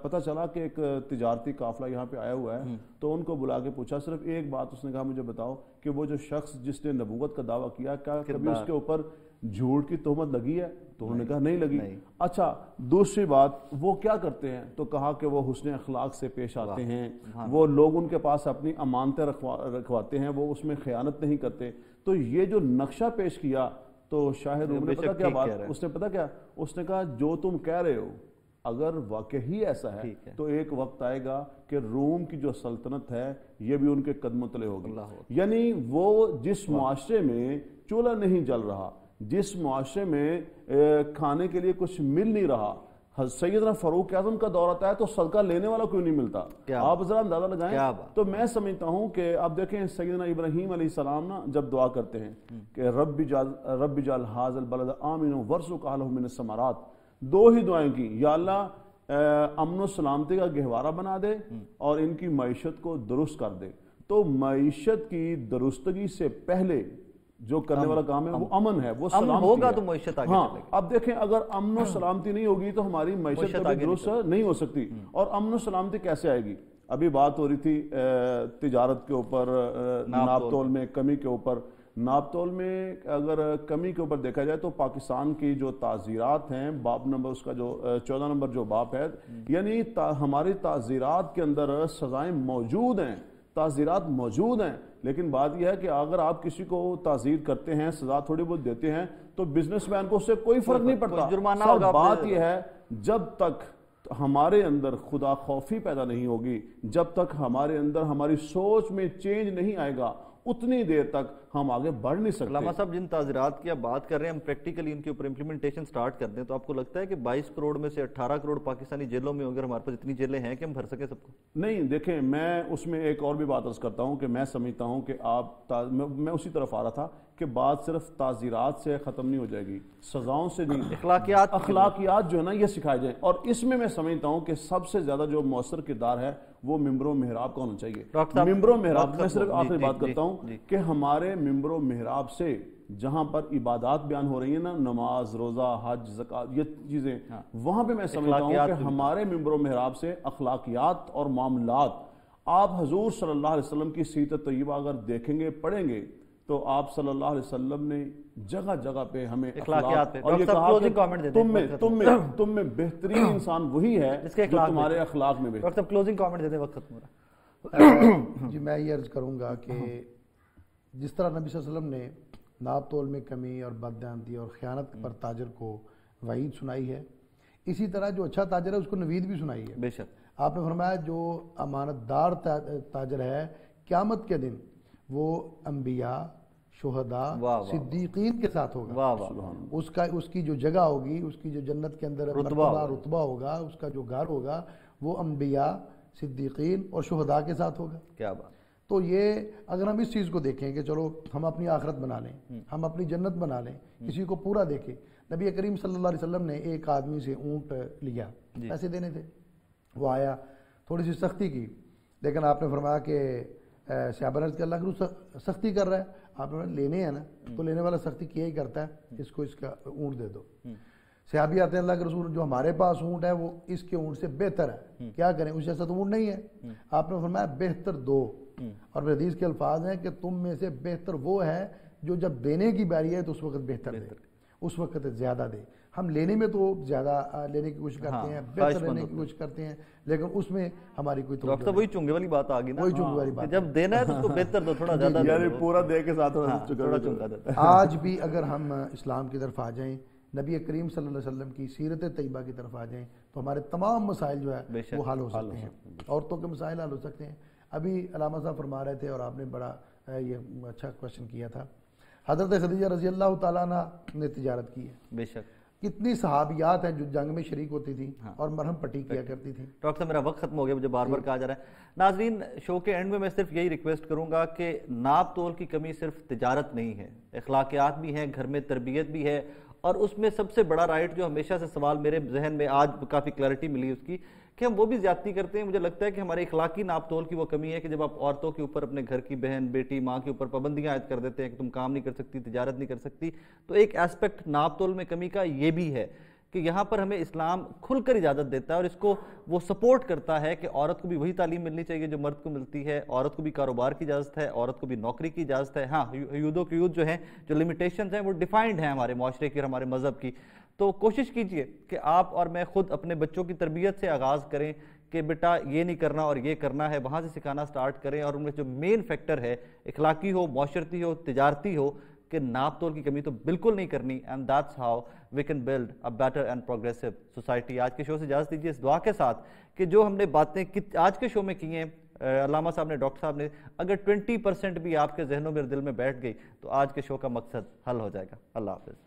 پتہ چلا کہ ایک تجارتی قافلہ یہاں پہ آیا ہوا ہے. تو ان کو بلا کے پوچھا، صرف ایک بات اس نے کہا مجھے بتاؤ کہ وہ جو شخص جس نے نبوت کا دعویٰ کیا کیا کبھی اس کے اوپر جھوٹ کی تہمت لگی ہے؟ تو انہوں نے کہا نہیں لگی. اچھا دوسری بات وہ کیا کرتے ہیں؟ تو کہا کہ وہ حسن اخلاق سے پیش آتے ہیں، وہ لوگ ان کے پاس اپنی امانتیں رکھواتے ہیں، وہ اس میں خیانت نہیں کرتے. تو یہ جو نقشہ پیش کیا تو شاہ روم نے پتہ کیا بات اس نے پتہ کیا اس نے کہا جو تم کہہ رہے ہو اگر واقعی ایسا ہے تو ایک وقت آئے گا کہ روم کی جو سلطنت ہے یہ بھی ان کے قدموں تلے ہوگی. یعنی وہ جس معاشرے میں چولہا نہیں جل رہا، جس معاشرے میں کھانے کے لیے کچھ مل نہیں رہا، سیدنا فاروق اعظم کا دور آتا ہے تو صدقہ لینے والا کوئی نہیں ملتا. آپ ذرا اندازہ لگائیں. تو میں سمجھتا ہوں کہ اب دیکھیں سیدنا ابراہیم علیہ السلام نا جب دعا کرتے ہیں کہ رب اجعل ھذا البلد آمنا وارزق اہلہ من الثمرات، دو ہی دعائیں کی، یا اللہ امن و سلامتی کا گہوارہ بنا دے اور ان کی معیشت کو درست کر دے. تو معیشت کی درستگی سے پہلے جو کرنے والا کام ہے وہ امن ہے، وہ سلامتی ہوگا تو معیشت آگے چلے گی. اب دیکھیں اگر امن و سلامتی نہیں ہوگی تو ہماری معیشت کبھی درست نہیں ہو سکتی. اور امن و سلامتی کیسے آئے گی؟ ابھی بات ہو رہی تھی تجارت کے اوپر، ناپ تول میں کمی کے اوپر. ناپ تول میں اگر کمی کے اوپر دیکھا جائے تو پاکستان کی جو تعزیرات ہیں، باب نمبر اس کا جو 14 نمبر جو باب ہے، یعنی ہماری تعزیرات کے اندر سزائیں موجود ہیں تعزیرات موجود ہیں، لیکن بات یہ ہے کہ اگر آپ کسی کو تعزیر کرتے ہیں، سزا تھوڑی بہت دیتے ہیں، تو بزنس مین کو اس سے کوئی فرق نہیں پڑتا۔ جرمانہ سر ہوگا، بات یہ ہے جب تک ہمارے اندر خدا خوفی پیدا نہیں ہوگی، جب تک ہمارے اندر ہماری سوچ میں چینج نہیں آئے گا، اتنی دیر تک ہم آگے بڑھ نہیں سکتے۔ علامہ صاحب جن تعزیرات کی آپ بات کر رہے ہیں، ہم پریکٹیکلی ان کے اوپر امپلیمنٹیشن سٹارٹ کر دیں، تو آپ کو لگتا ہے کہ 22 کروڑ میں سے 18 کروڑ پاکستانی جیلوں میں اگر ہمارے پاس اتنی جیلیں ہیں کہ ہم بھر سکیں سب کو؟ نہیں، دیکھیں میں اس میں ایک اور بھی بات عرض کرتا ہوں کہ میں سمجھتا ہوں کہ میں اسی طرف آ رہا تھا کہ بات صرف تعزیرات سے ختم نہیں ہو جائے گی، سزاؤں سے نہیں، اخلاقیات جو ہے نا یہ سکھائے جائیں۔ اور اس میں سمجھتا ہوں کہ سب سے زیادہ جو مؤثر کردار ہے وہ ممبر و محراب کا ہونا چاہیے۔ ممبر و محراب، میں صرف آخری بات کرتا ہوں کہ ہمارے ممبر و محراب سے جہاں پر عبادات بیان ہو رہی ہیں نا، نماز، روزہ، حج، زکوٰۃ، یہ چیزیں، وہاں پہ میں سمجھتا ہوں کہ ہمارے ممبر و محراب سے اخلاقیات اور معاملات، آپ حضور صلی اللہ علیہ وسلم کی سیرت طیبہ اگر دیکھیں گے، پڑھیں گے، تو آپ صلی اللہ علیہ وسلم نے جگہ جگہ پہ ہمیں اخلاقیات پہ، اور یہ کہا کہ تم میں بہترین انسان وہی ہے جو تمہارے اخلاق میں بہتر۔ ڈاکٹر کلوزنگ کامنٹ دیتے ہیں، وقت ختم ہو رہا ہے۔ جی میں یہ عرض کروں گا کہ جس طرح نبی صلی اللہ علیہ وسلم نے ناپ تول میں کمی اور بددیانتی اور خیانت پر تاجر کو وعید سنائی ہے، اسی طرح جو اچھا تاجر ہے اس کو نوید بھی سنائی ہے۔ بے شک آپ نے فرمایا جو امانت دار تاجر ہے قیامت کے دن وہ انبیاء، شہداء، صدیقین کے ساتھ ہوگا۔ اس کی جو جگہ ہوگی، اس کی جو جنت کے اندر رتبہ ہوگا، اس کا جو گھر ہوگا وہ انبیاء، صدیقین اور شہداء کے ساتھ ہوگا۔ کیا بات! تو یہ اگر ہم اس چیز کو دیکھیں کہ چلو ہم اپنی آخرت بنا لیں، ہم اپنی جنت بنا لیں، کسی کو پورا دیکھیں۔ نبی کریم صلی اللہ علیہ وسلم نے ایک آدمی سے اونٹ لیا، پیسے دینے تھے، وہ آیا، تھوڑی سی سختی کی، لیکن آپ نے فرمایا کہ صحابہ نے کہ اللہ کے سختی کر رہا ہے، آپ نے لینے ہیں نا، تو لینے والا سختی کیا ہی کرتا ہے، اس کو اس کا اونٹ دے دو۔ صحابی آتے ہیں، اللہ کے رسول جو ہمارے پاس اونٹ ہے وہ اس کے اونٹ سے بہتر ہے، کیا کریں، اس جیسا تو اونٹ نہیں ہے۔ آپ نے فرمایا بہتر دو، اور حدیث کے الفاظ ہیں کہ تم میں سے بہتر وہ ہے جو جب دینے کی باری ہے تو اس وقت بہتر دے، اس وقت زیادہ دے۔ ہم لینے میں تو زیادہ لینے کی کوشش کرتے ہیں، بہتر لینے کی کوشش کرتے ہیں، لیکن اس میں ہماری کوئی توجہ نہیں۔ وہی چونگے والی بات آ گئی نا، وہی چونگے والی بات، جب دینا ہے تو اس کو بہتر دو، تھوڑا زیادہ دو، یعنی پورا دے کے ساتھ تھوڑا چونکا دیتا ہے۔ آج بھی اگر ہم اسلام کی طرف آ جائیں، نبی کریم صلی اللہ علیہ وسلم کی سیرت طیبہ کی طرف آ جائیں، تو ہمارے تمام مسائل جو ہے وہ حل ہو سکتے ہیں، عورتوں کے مسائل حل ہو سکتے ہیں۔ ابھی علامہ صاحب فرما رہے تھے اور آپ نے بڑا یہ اچھا کوشچن کیا تھا، حضرت خدیجہ رضی اللہ تعالیٰ عنہ نے تجارت کی ہے، بے شک کتنی صحابیات ہیں جو جنگ میں شریک ہوتی تھیں اور مرہم پٹی کیا کرتی تھیں۔ ڈاکٹر صاحب میرا وقت ختم ہو گیا، مجھے بار بار کہا جا رہا ہے۔ ناظرین، شو کے اینڈ میں صرف یہی ریکویسٹ کروں گا کہ ناپ تول کی کمی صرف تجارت نہیں ہے، اخلاقیات بھی ہیں، گھر میں تربیت بھی ہے، اور اس میں سب سے بڑا رائٹ جو ہمیشہ سے سوال میرے ذہن میں آج کافی کلیئرٹی ملی اس کی، کہ ہم وہ بھی زیادتی کرتے ہیں۔ مجھے لگتا ہے کہ ہمارے اخلاقی ناپ تول کی وہ کمی ہے کہ جب آپ عورتوں کے اوپر، اپنے گھر کی بہن، بیٹی، ماں کے اوپر پابندیاں عائد کر دیتے ہیں کہ تم کام نہیں کر سکتی، تجارت نہیں کر سکتی، تو ایک ایسپیکٹ ناپ تول میں کمی کا یہ بھی ہے کہ یہاں پر ہمیں اسلام کھل کر اجازت دیتا ہے اور اس کو وہ سپورٹ کرتا ہے کہ عورت کو بھی وہی تعلیم ملنی چاہیے جو مرد کو ملتی ہے، عورت کو بھی کاروبار کی اجازت ہے، عورت کو بھی نوکری کی اجازت ہے۔ ہاں، حدود و قیود جو ہیں، جو لمیٹیشنز ہیں، وہ ڈیفائنڈ ہیں ہمارے معاشرے کی اور ہمارے مذہب کی۔ تو کوشش کیجئے کہ آپ اور میں خود اپنے بچوں کی تربیت سے آغاز کریں کہ بیٹا یہ نہیں کرنا اور یہ کرنا ہے، وہاں سے سکھانا سٹارٹ کریں، اور ان میں جو مین فیکٹر ہے، اخلاقی ہو، معاشرتی ہو، تجارتی ہو، کہ ناپ تول کی کمی تو بالکل نہیں کرنی، and that's how we can build a better and progressive society. آج کے شو سے اجازت دیجیے اس دعا کے ساتھ کہ جو ہم نے باتیں آج کے شو میں کی ہیں، علامہ صاحب نے، ڈاکٹر صاحب نے، اگر 20% بھی آپ کے ذہنوں میں، دل میں بیٹھ گئی تو آج کے شو کا مقصد حل ہو جائے گا۔ اللہ حافظ۔